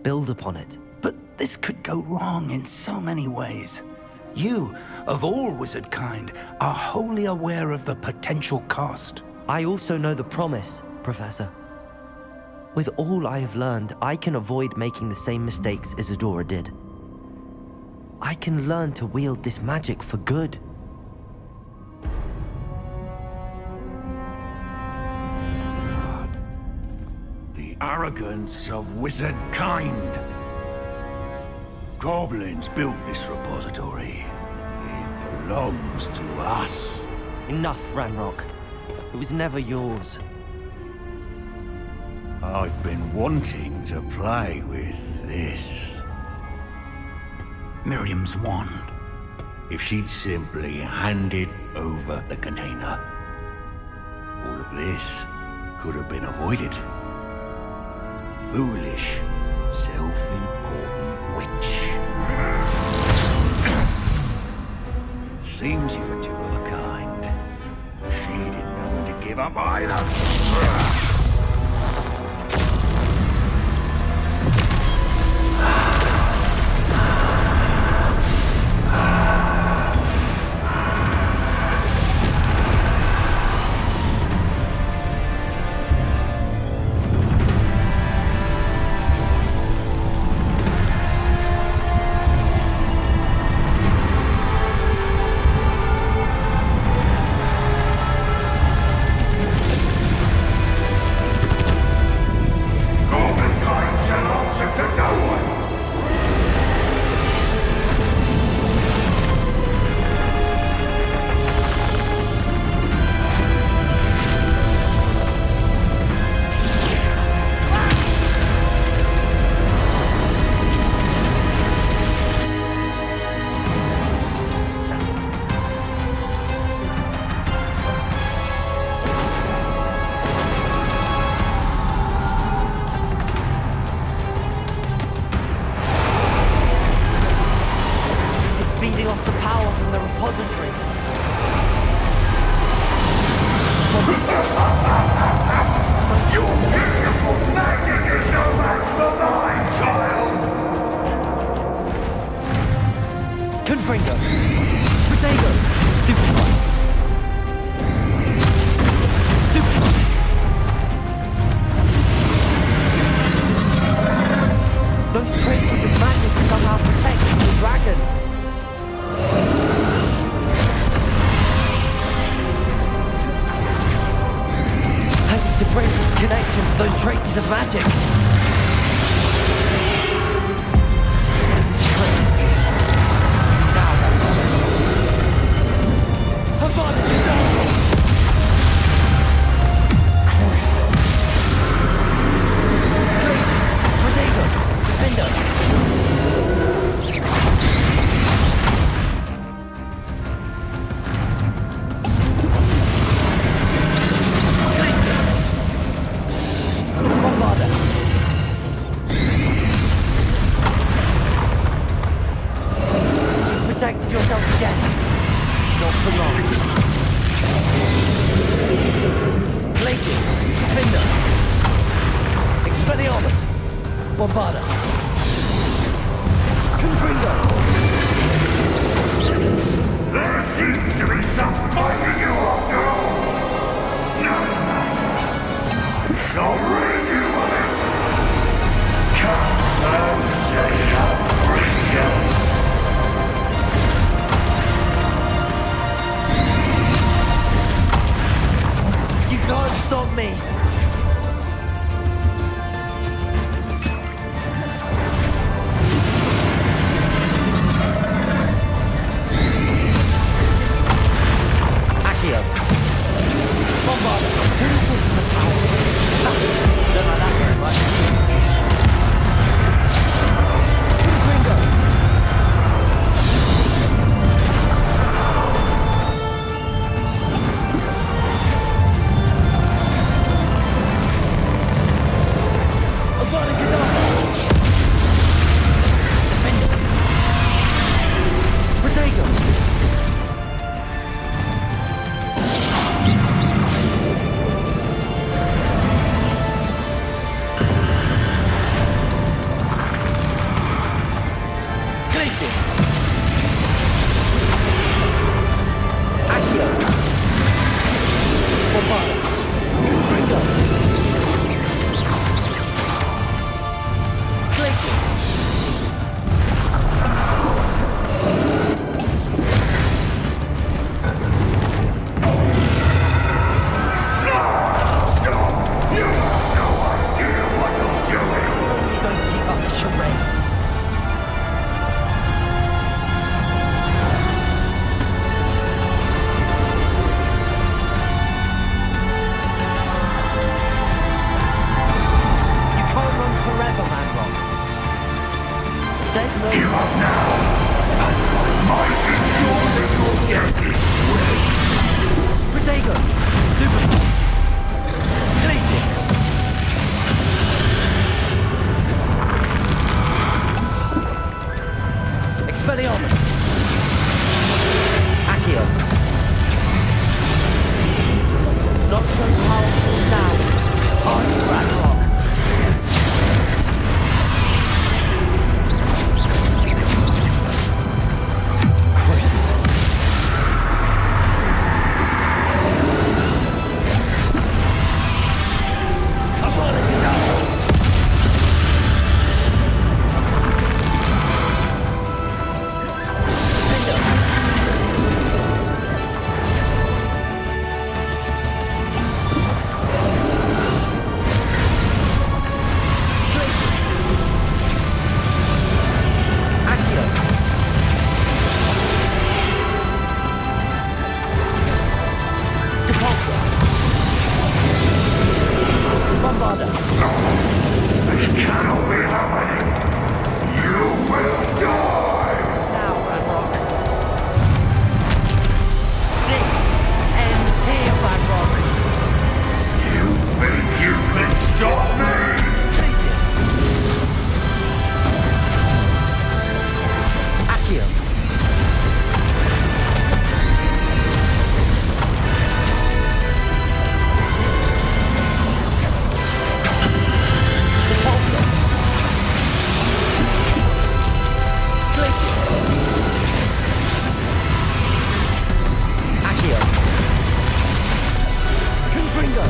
build upon it. But this could go wrong in so many ways. You, of all wizard kind, are wholly aware of the potential cost. I also know the promise, Professor. With all I have learned, I can avoid making the same mistakes Isadora did. I can learn to wield this magic for good. The arrogance of wizard kind. Goblins built this repository. It belongs to us. Enough, Ranrock. It was never yours. I've been wanting to play with this. Miriam's wand. If she'd simply handed over the container, all of this could have been avoided. Foolish, self-important witch. Seems you're two of a kind. She didn't know when to give up either. Feeding off the power from the repository. Your beautiful magic is no match for mine, child! Confringo! Potato! Stupefy! Stupefy! Those traces of magic somehow protect protected yourself again. Not for long. Glacius, Defender, Expelliarmus, Bombarda, Confringo. There seems to be some fighting you after all. None of that. Shall rid you of it. Come and set up, creature. You can't stop me. Accio. Bombarda. Don't like that very much. Confringo.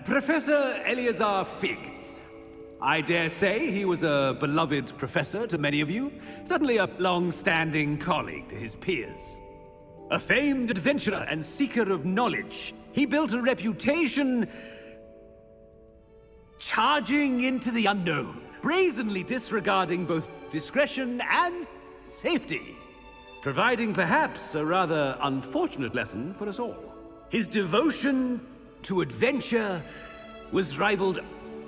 Professor Eleazar Fig. I dare say he was a beloved professor to many of you, certainly a long-standing colleague to his peers. A famed adventurer and seeker of knowledge, he built a reputation charging into the unknown, brazenly disregarding both discretion and safety, providing perhaps a rather unfortunate lesson for us all. His devotion to adventure was rivaled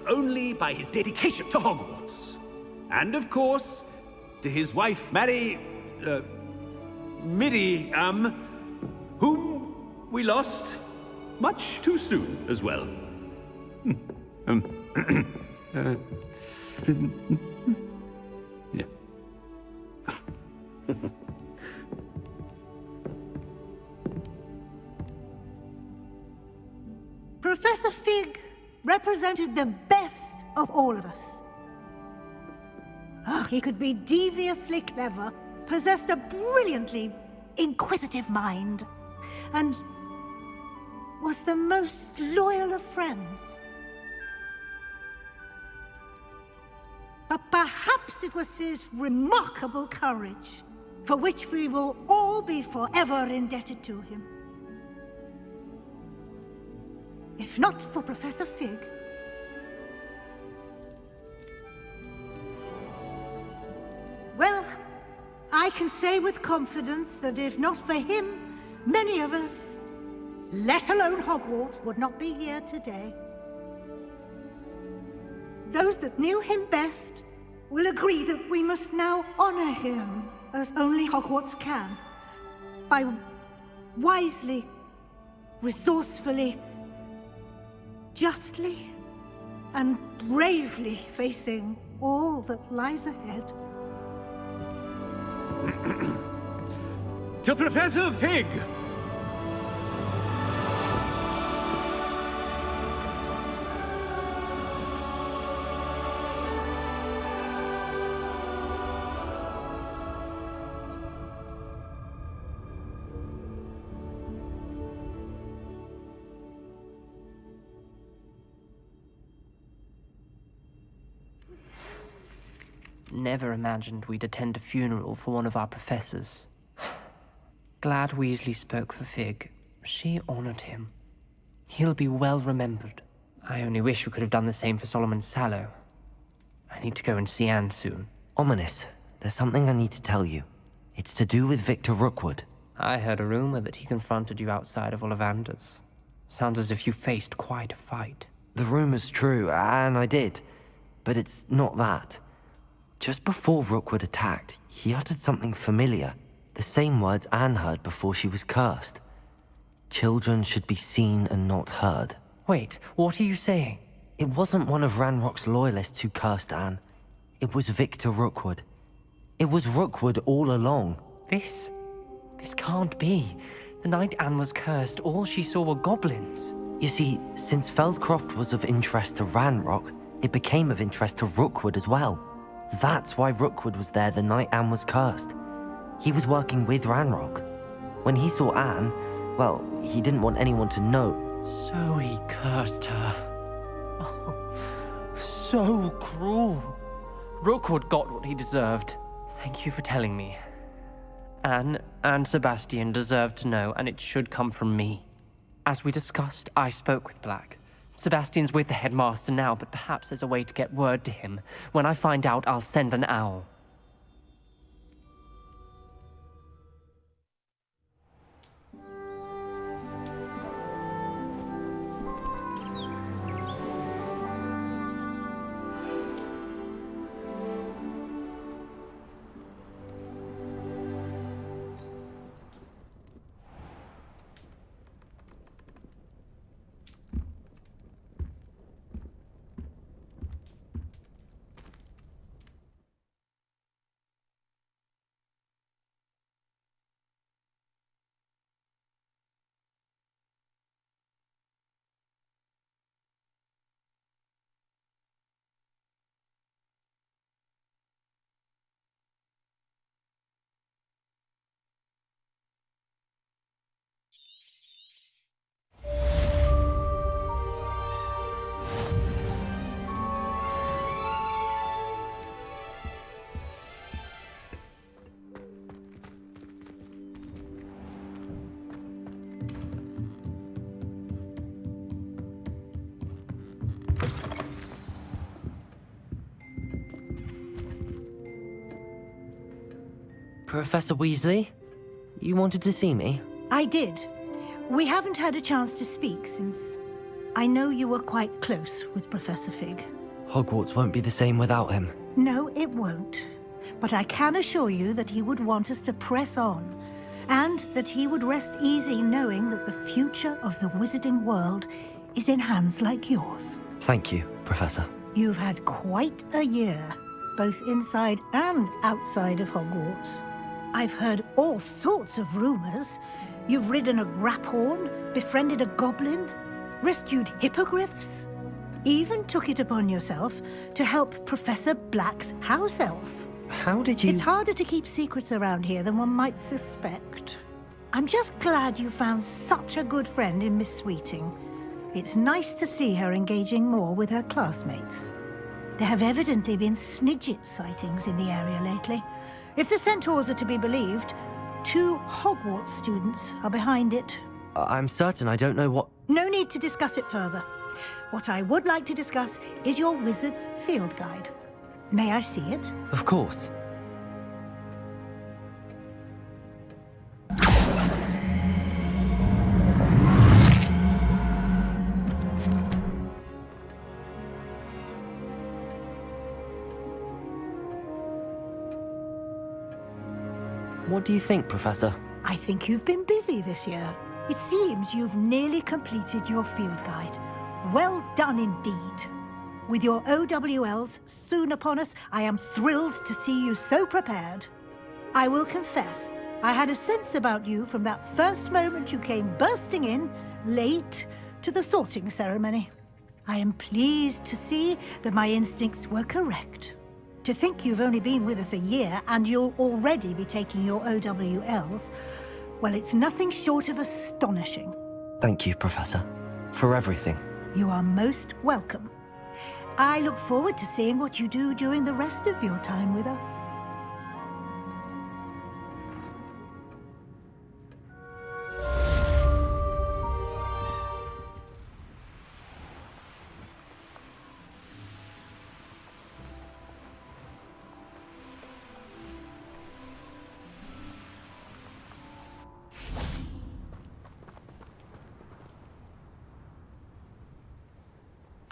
only by his dedication to Hogwarts. And of course, to his wife, Midi, whom we lost much too soon as well. Yeah. Professor Fig represented the best of all of us. He could be deviously clever, possessed a brilliantly inquisitive mind, and was the most loyal of friends. But perhaps it was his remarkable courage, for which we will all be forever indebted to him. If not for Professor Fig, well, I can say with confidence that if not for him, many of us, let alone Hogwarts, would not be here today. Those that knew him best will agree that we must now honor him as only Hogwarts can, by wisely, resourcefully, justly, and bravely facing all that lies ahead. To Professor Fig! Never imagined we'd attend a funeral for one of our professors. Glad Weasley spoke for Fig. She honored him. He'll be well remembered. I only wish we could have done the same for Solomon Sallow. I need to go and see Anne soon. Ominous, there's something I need to tell you. It's to do with Victor Rookwood. I heard a rumor that he confronted you outside of Ollivander's. Sounds as if you faced quite a fight. The rumor's true, and I did. But it's not that. Just before Rookwood attacked, he uttered something familiar. The same words Anne heard before she was cursed. Children should be seen and not heard. Wait, what are you saying? It wasn't one of Ranrock's loyalists who cursed Anne. It was Victor Rookwood. It was Rookwood all along. This can't be. The night Anne was cursed, all she saw were goblins. You see, since Feldcroft was of interest to Ranrock, it became of interest to Rookwood as well. That's why Rookwood was there the night Anne was cursed. He was working with Ranrock. When he saw Anne, well, he didn't want anyone to know. So he cursed her. Oh, so cruel. Rookwood got what he deserved. Thank you for telling me. Anne and Sebastian deserved to know, and it should come from me. As we discussed, I spoke with Black. Sebastian's with the headmaster now, but perhaps there's a way to get word to him. When I find out, I'll send an owl. Professor Weasley? You wanted to see me? I did. We haven't had a chance to speak since I know you were quite close with Professor Fig. Hogwarts won't be the same without him. No, it won't. But I can assure you that he would want us to press on, and that he would rest easy knowing that the future of the wizarding world is in hands like yours. Thank you, Professor. You've had quite a year, both inside and outside of Hogwarts. I've heard all sorts of rumors. You've ridden a graphorn, befriended a goblin, rescued hippogriffs, even took it upon yourself to help Professor Black's house elf. How did you... It's harder to keep secrets around here than one might suspect. I'm just glad you found such a good friend in Miss Sweeting. It's nice to see her engaging more with her classmates. There have evidently been Snidget sightings in the area lately. If the centaurs are to be believed, 2 Hogwarts students are behind it. I'm certain I don't know what... No need to discuss it further. What I would like to discuss is your wizard's field guide. May I see it? Of course. What do you think, Professor? I think you've been busy this year. It seems you've nearly completed your field guide. Well done indeed. With your OWLs soon upon us, I am thrilled to see you so prepared. I will confess, I had a sense about you from that first moment you came bursting in, late, to the sorting ceremony. I am pleased to see that my instincts were correct. To think you've only been with us a year and you'll already be taking your OWLs, well, it's nothing short of astonishing. Thank you, Professor, for everything. You are most welcome. I look forward to seeing what you do during the rest of your time with us.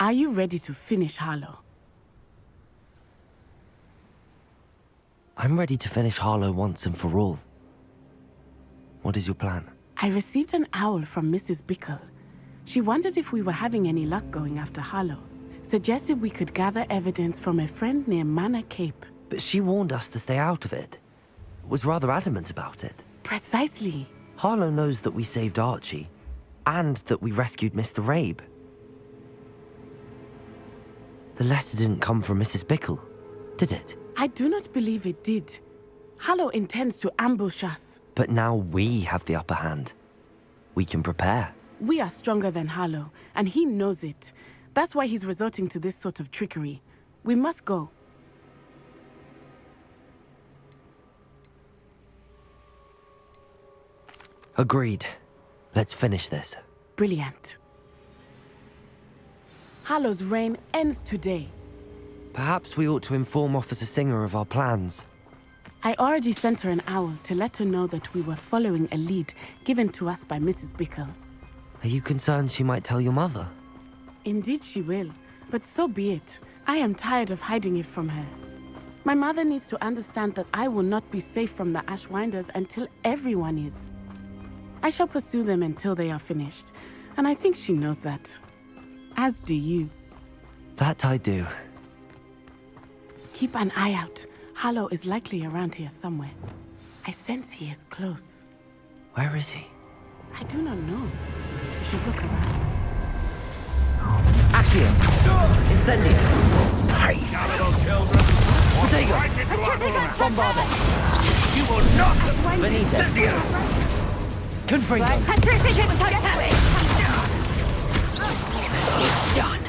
Are you ready to finish Harlow? I'm ready to finish Harlow once and for all. What is your plan? I received an owl from Mrs. Bickle. She wondered if we were having any luck going after Harlow. Suggested we could gather evidence from a friend near Manor Cape. But she warned us to stay out of it. Was rather adamant about it. Precisely. Harlow knows that we saved Archie, and that we rescued Mr. Rabe. The letter didn't come from Mrs. Bickle, did it? I do not believe it did. Harlow intends to ambush us. But now we have the upper hand. We can prepare. We are stronger than Harlow, and he knows it. That's why he's resorting to this sort of trickery. We must go. Agreed. Let's finish this. Brilliant. Harlow's reign ends today. Perhaps we ought to inform Officer Singer of our plans. I already sent her an owl to let her know that we were following a lead given to us by Mrs. Bickle. Are you concerned she might tell your mother? Indeed she will, but so be it. I am tired of hiding it from her. My mother needs to understand that I will not be safe from the Ashwinders until everyone is. I shall pursue them until they are finished, and I think she knows that. As do you. That I do. Keep an eye out. Harlow is likely around here somewhere. I sense he is close. Where is he? I do not know. We should look around. Accio! Incendio! Potato! Bombarda! You will not! Benito! Confringo! Done!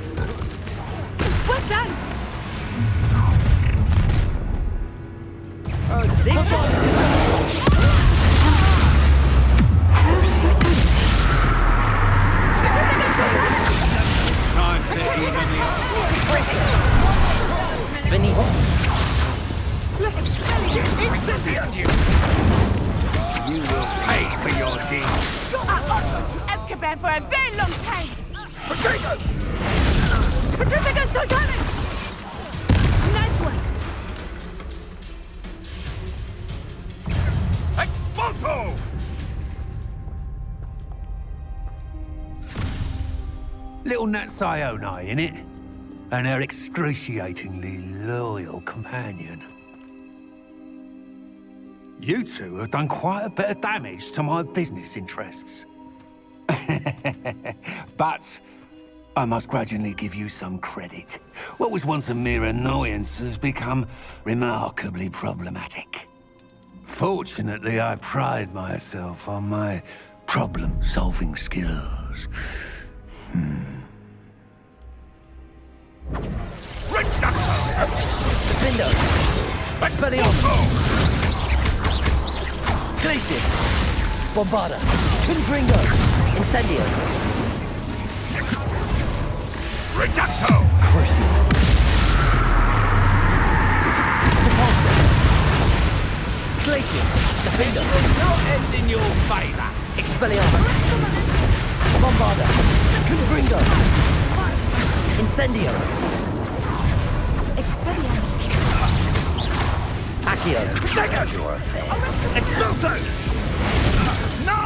Well done! Time to even the Benito! Incendio! bear for a very long time! Potato! Patrifica's still coming! Nice one! Expulso! Little Nat Sione, innit? And her excruciatingly loyal companion. You two have done quite a bit of damage to my business interests. But I must grudgingly give you some credit. What was once a mere annoyance has become remarkably problematic. Fortunately, I pride myself on my problem-solving skills. Defendo! Expelliarmus! Glacius! Bombarda! Confringo! Incendio! Reducto! Crucio! Repulsor! Glacius! Defendo! Will not end in your favor! Expelliarmus! Bombarda! Confringo! Incendio! Expelliarmus! Accio! Take your Expulso! No!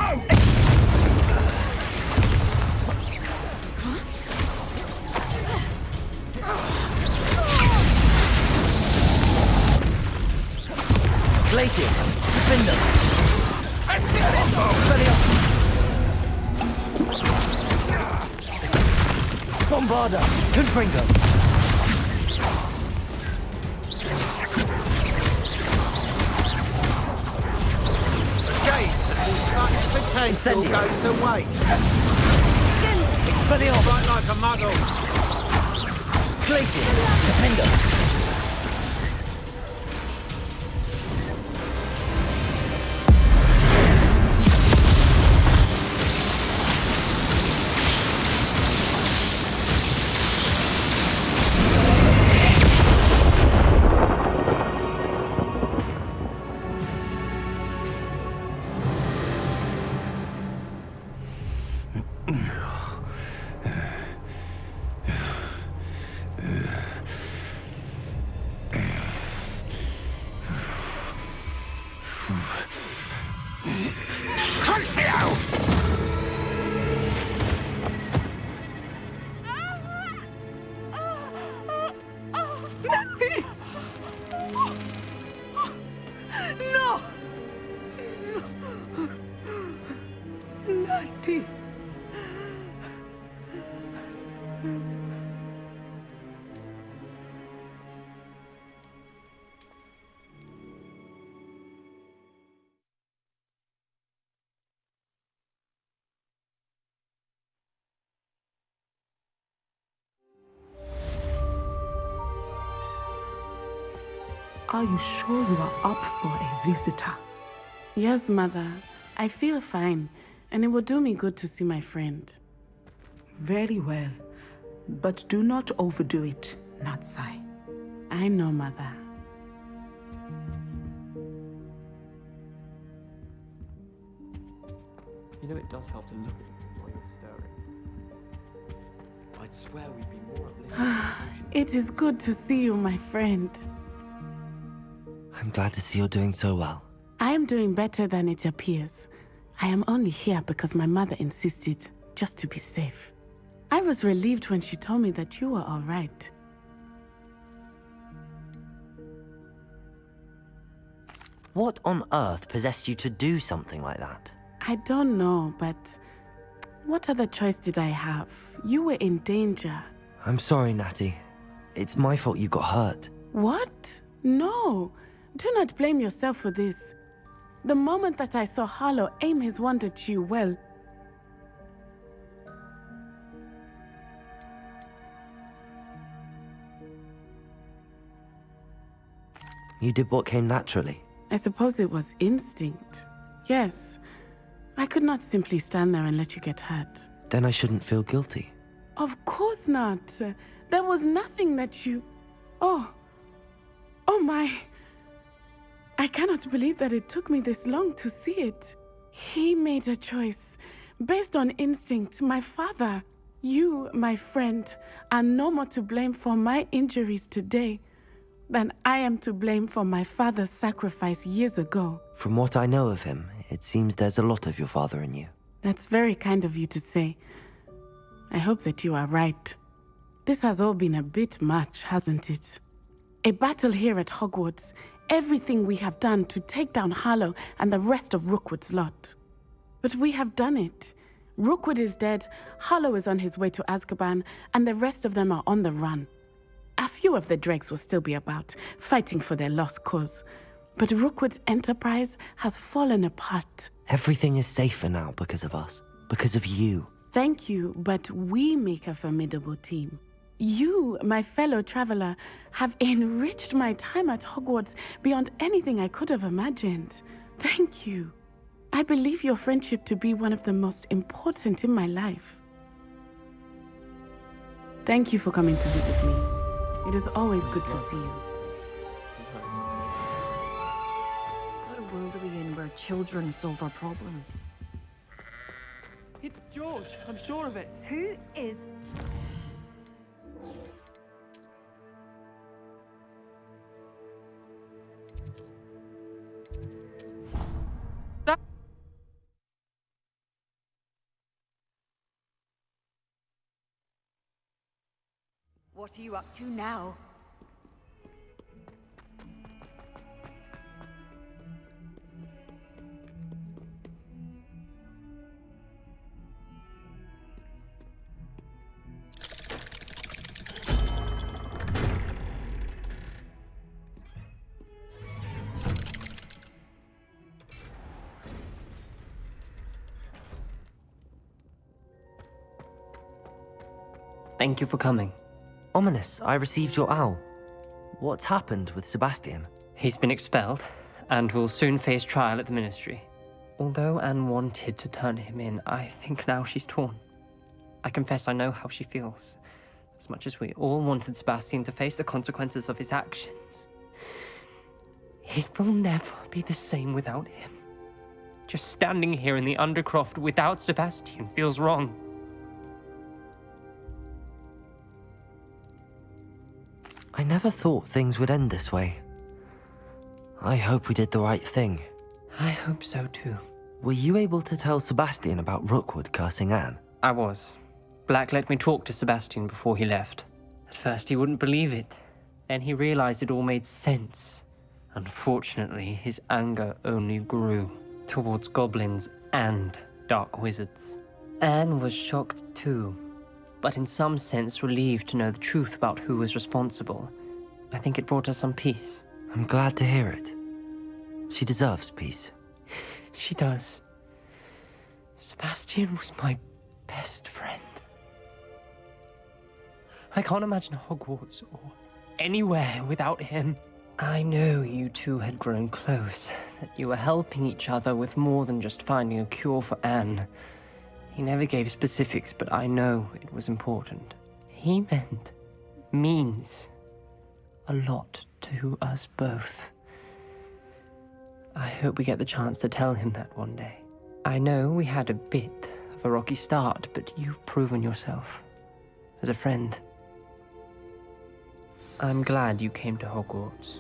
Glacius! Defender! Expelliarmus! Bombarda! Confringo! Incendio! Goes away. Expelliarmus! Right like a muggle. Glacius! Defender! Are you sure you are up for a visitor? Yes, Mother. I feel fine, and it will do me good to see my friend. Very well. But do not overdo it, Natsai. I know, Mother. You know, it does help to look at it while you're stirring. I'd swear we'd be more uplifted. It is good to see you, my friend. I'm glad to see you're doing so well. I am doing better than it appears. I am only here because my mother insisted, just to be safe. I was relieved when she told me that you were all right. What on earth possessed you to do something like that? I don't know, but what other choice did I have? You were in danger. I'm sorry, Natty. It's my fault you got hurt. What? No. Do not blame yourself for this. The moment that I saw Harlow aim his wand at you, well... You did what came naturally. I suppose it was instinct. Yes. I could not simply stand there and let you get hurt. Then I shouldn't feel guilty. Of course not. There was nothing that you... Oh my... I cannot believe that it took me this long to see it. He made a choice, Based on instinct, my father, you, my friend, are no more to blame for my injuries today than I am to blame for my father's sacrifice years ago. From what I know of him, it seems there's a lot of your father in you. That's very kind of you to say. I hope that you are right. This has all been a bit much, hasn't it? A battle here at Hogwarts, everything we have done to take down Harlow and the rest of Rookwood's lot. But we have done it. Rookwood is dead, Harlow is on his way to Azkaban, and the rest of them are on the run. A few of the dregs will still be about, fighting for their lost cause. But Rookwood's enterprise has fallen apart. Everything is safer now because of us. Because of you. Thank you, but we make a formidable team. You, my fellow traveler, have enriched my time at Hogwarts beyond anything I could have imagined. Thank you. I believe your friendship to be one of the most important in my life. Thank you for coming to visit me. It is always good to see you. What world are we in where children solve our problems? It's George, I'm sure of it. Who is... What are you up to now? Thank you for coming. Ominous, I received your owl. What's happened with Sebastian? He's been expelled, and will soon face trial at the Ministry. Although Anne wanted to turn him in, I think now she's torn. I confess I know how she feels. As much as we all wanted Sebastian to face the consequences of his actions. It will never be the same without him. Just standing here in the Undercroft without Sebastian feels wrong. I never thought things would end this way. I hope we did the right thing. I hope so too. Were you able to tell Sebastian about Rookwood cursing Anne? I was. Black let me talk to Sebastian before he left. At first he wouldn't believe it. Then he realized it all made sense. Unfortunately, his anger only grew towards goblins and dark wizards. Anne was shocked too, but in some sense relieved to know the truth about who was responsible. I think it brought her some peace. I'm glad to hear it. She deserves peace. She does. Sebastian was my best friend. I can't imagine Hogwarts or anywhere without him. I know you two had grown close, that you were helping each other with more than just finding a cure for Anne. He never gave specifics, but I know it was important. He means a lot to us both. I hope we get the chance to tell him that one day. I know we had a bit of a rocky start, but you've proven yourself as a friend. I'm glad you came to Hogwarts.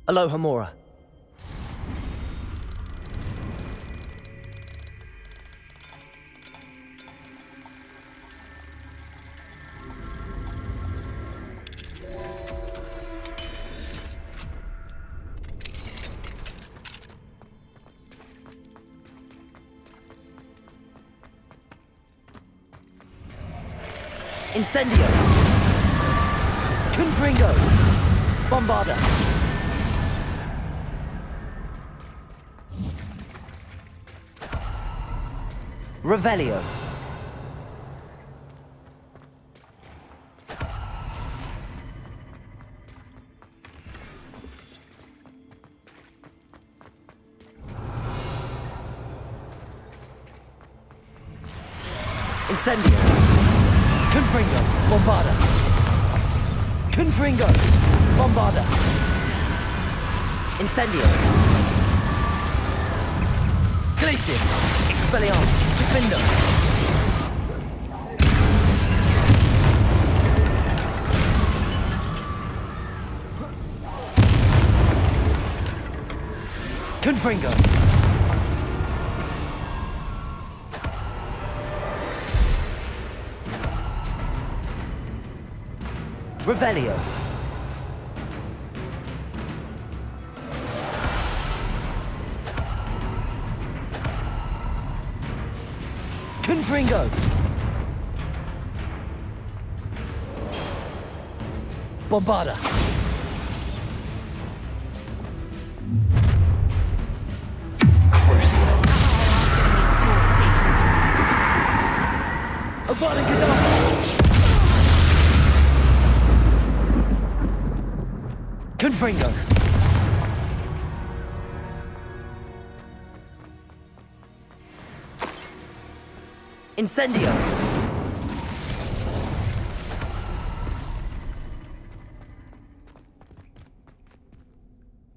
Aloha, Mora. Incendio! Confringo! Bombarda! Revelio. Incendio. Confringo. Bombarda. Confringo. Bombarda. Incendio. Glacius. Expelliarmus. Defendo. Confringo. Revelio. Confringo. Bombarda. Crucible. Avada Kedavra. Confringo. Incendio.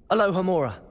Aloha Mora.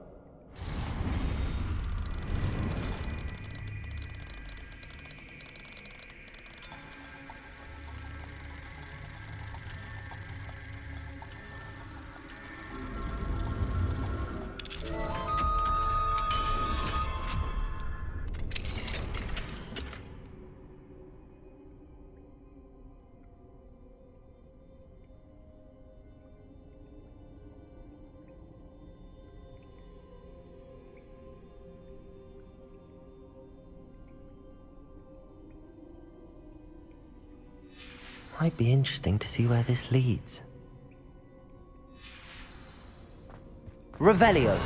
Might be interesting to see where this leads. Revelio.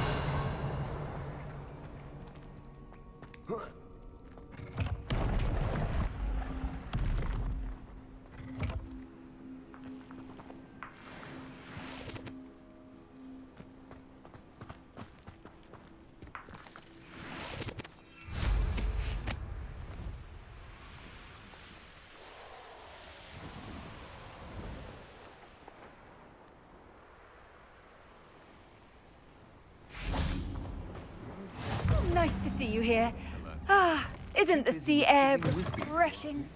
Nice to see you here. Ah, isn't the sea air refreshing?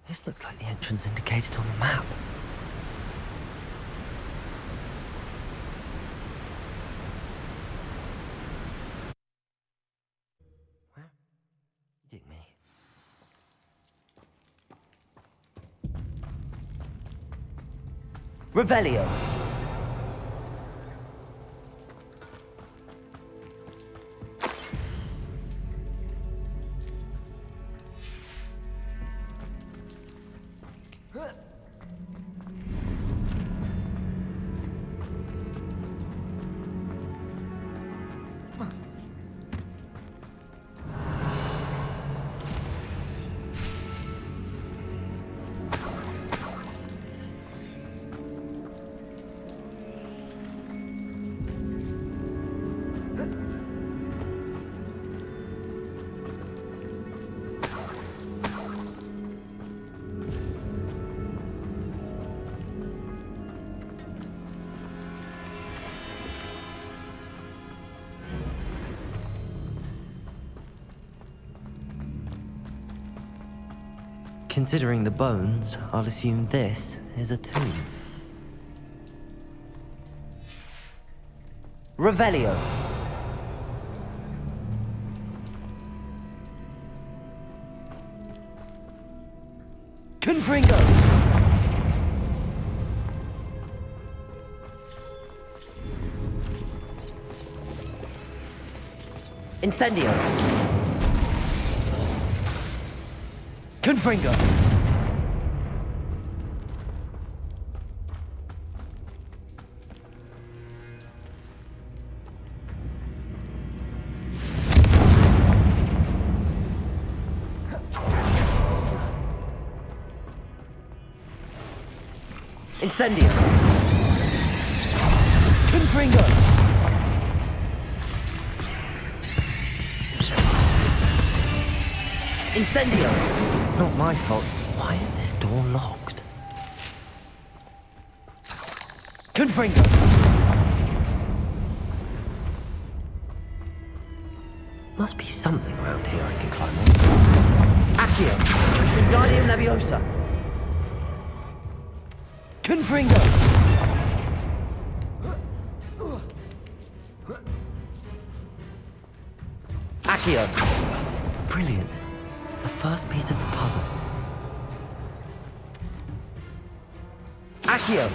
This looks like the entrance indicated on the map. Dig me. Revelio. Considering the bones, I'll assume this is a tomb. Revelio. Confringo. Incendio. Confringo. Incendio! Confringo! Incendio! Not my fault. Why is this door locked? Confringo! Must be something around here I can climb on. Accio! Wingardium Leviosa! Confringo! Accio! Brilliant. The first piece of the puzzle. Accio!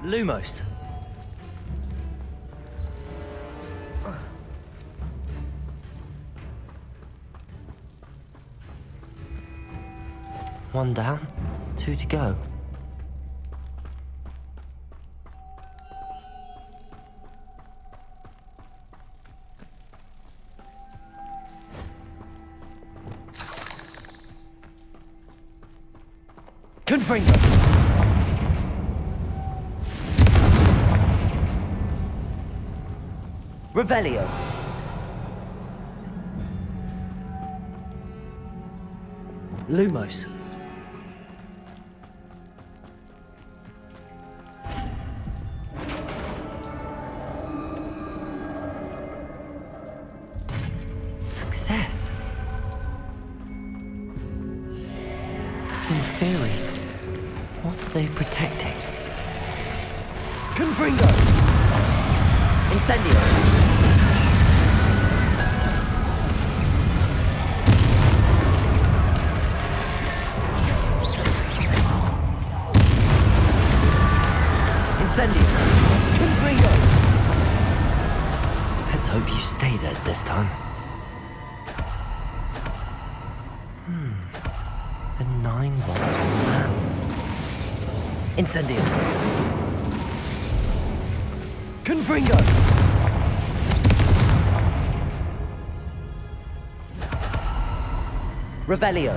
Lumos. One down, 2 to go. Confringo! Revelio! Lumos. Success. In theory, what are they protecting? Confringo! Incendio! Incendio! Confringo! Let's hope you stay dead this time. The 9 volts on the map. Incendio! Confringo! Revelio!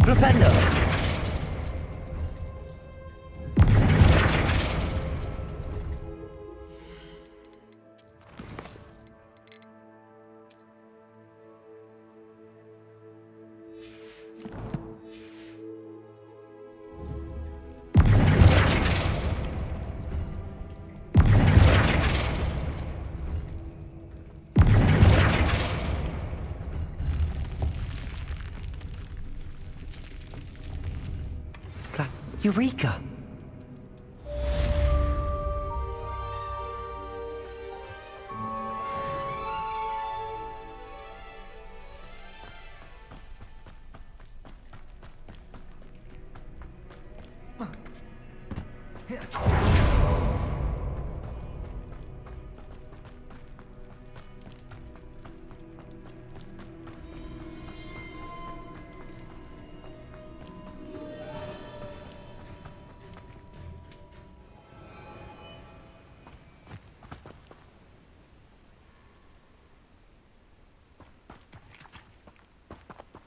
Flipendo! Eureka!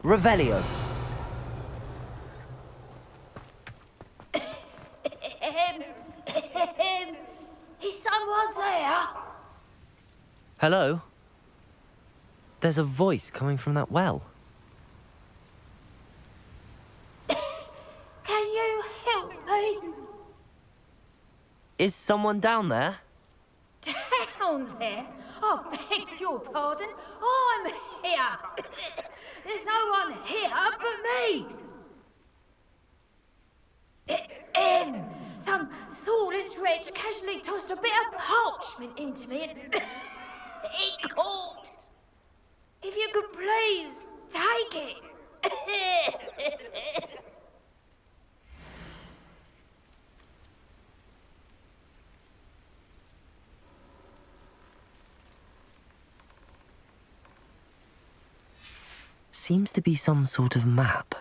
Revelio! Is someone there? Hello? There's a voice coming from that well. Can you help me? Is someone down there? Down there? I beg your pardon. I'm here. There's no one here but me. Some thoughtless wretch casually tossed a bit of parchment into me and it caught. If you could please take it. seems to be some sort of map.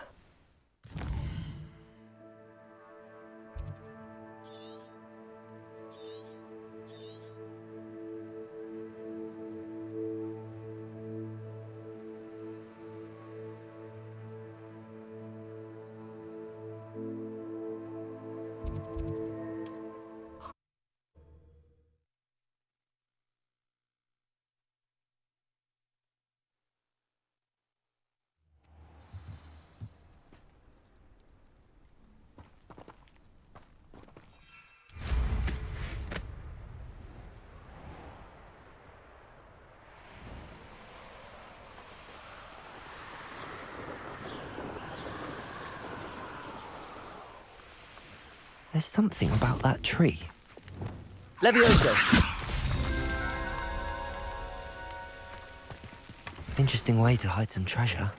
There's something about that tree. Levioso! Interesting way to hide some treasure.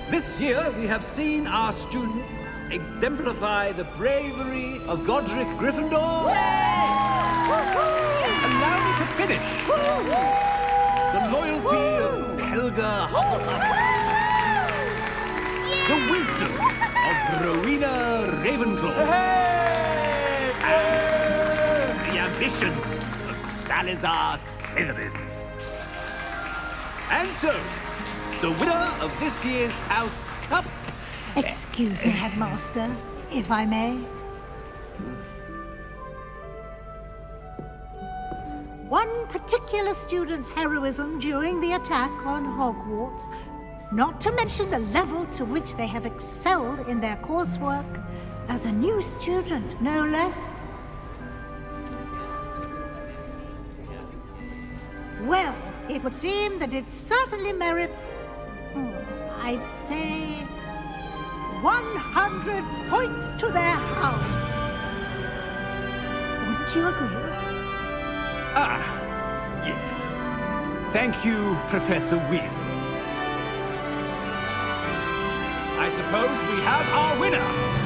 This year, we have seen our students exemplify the bravery of Godric Gryffindor. Allow me to finish. The loyalty of Helga Hufflepuff. The wisdom of Rowena Ravenclaw. And the ambition of Salazar Slytherin. And so, the winner of this year's House Cup... Excuse me, Headmaster, if I may. One particular student's heroism during the attack on Hogwarts, not to mention the level to which they have excelled in their coursework, as a new student, no less. Well, it would seem that it certainly merits, I'd say, 100 points to their house. Would you agree? Ah, yes. Thank you, Professor Weasley. I suppose we have our winner.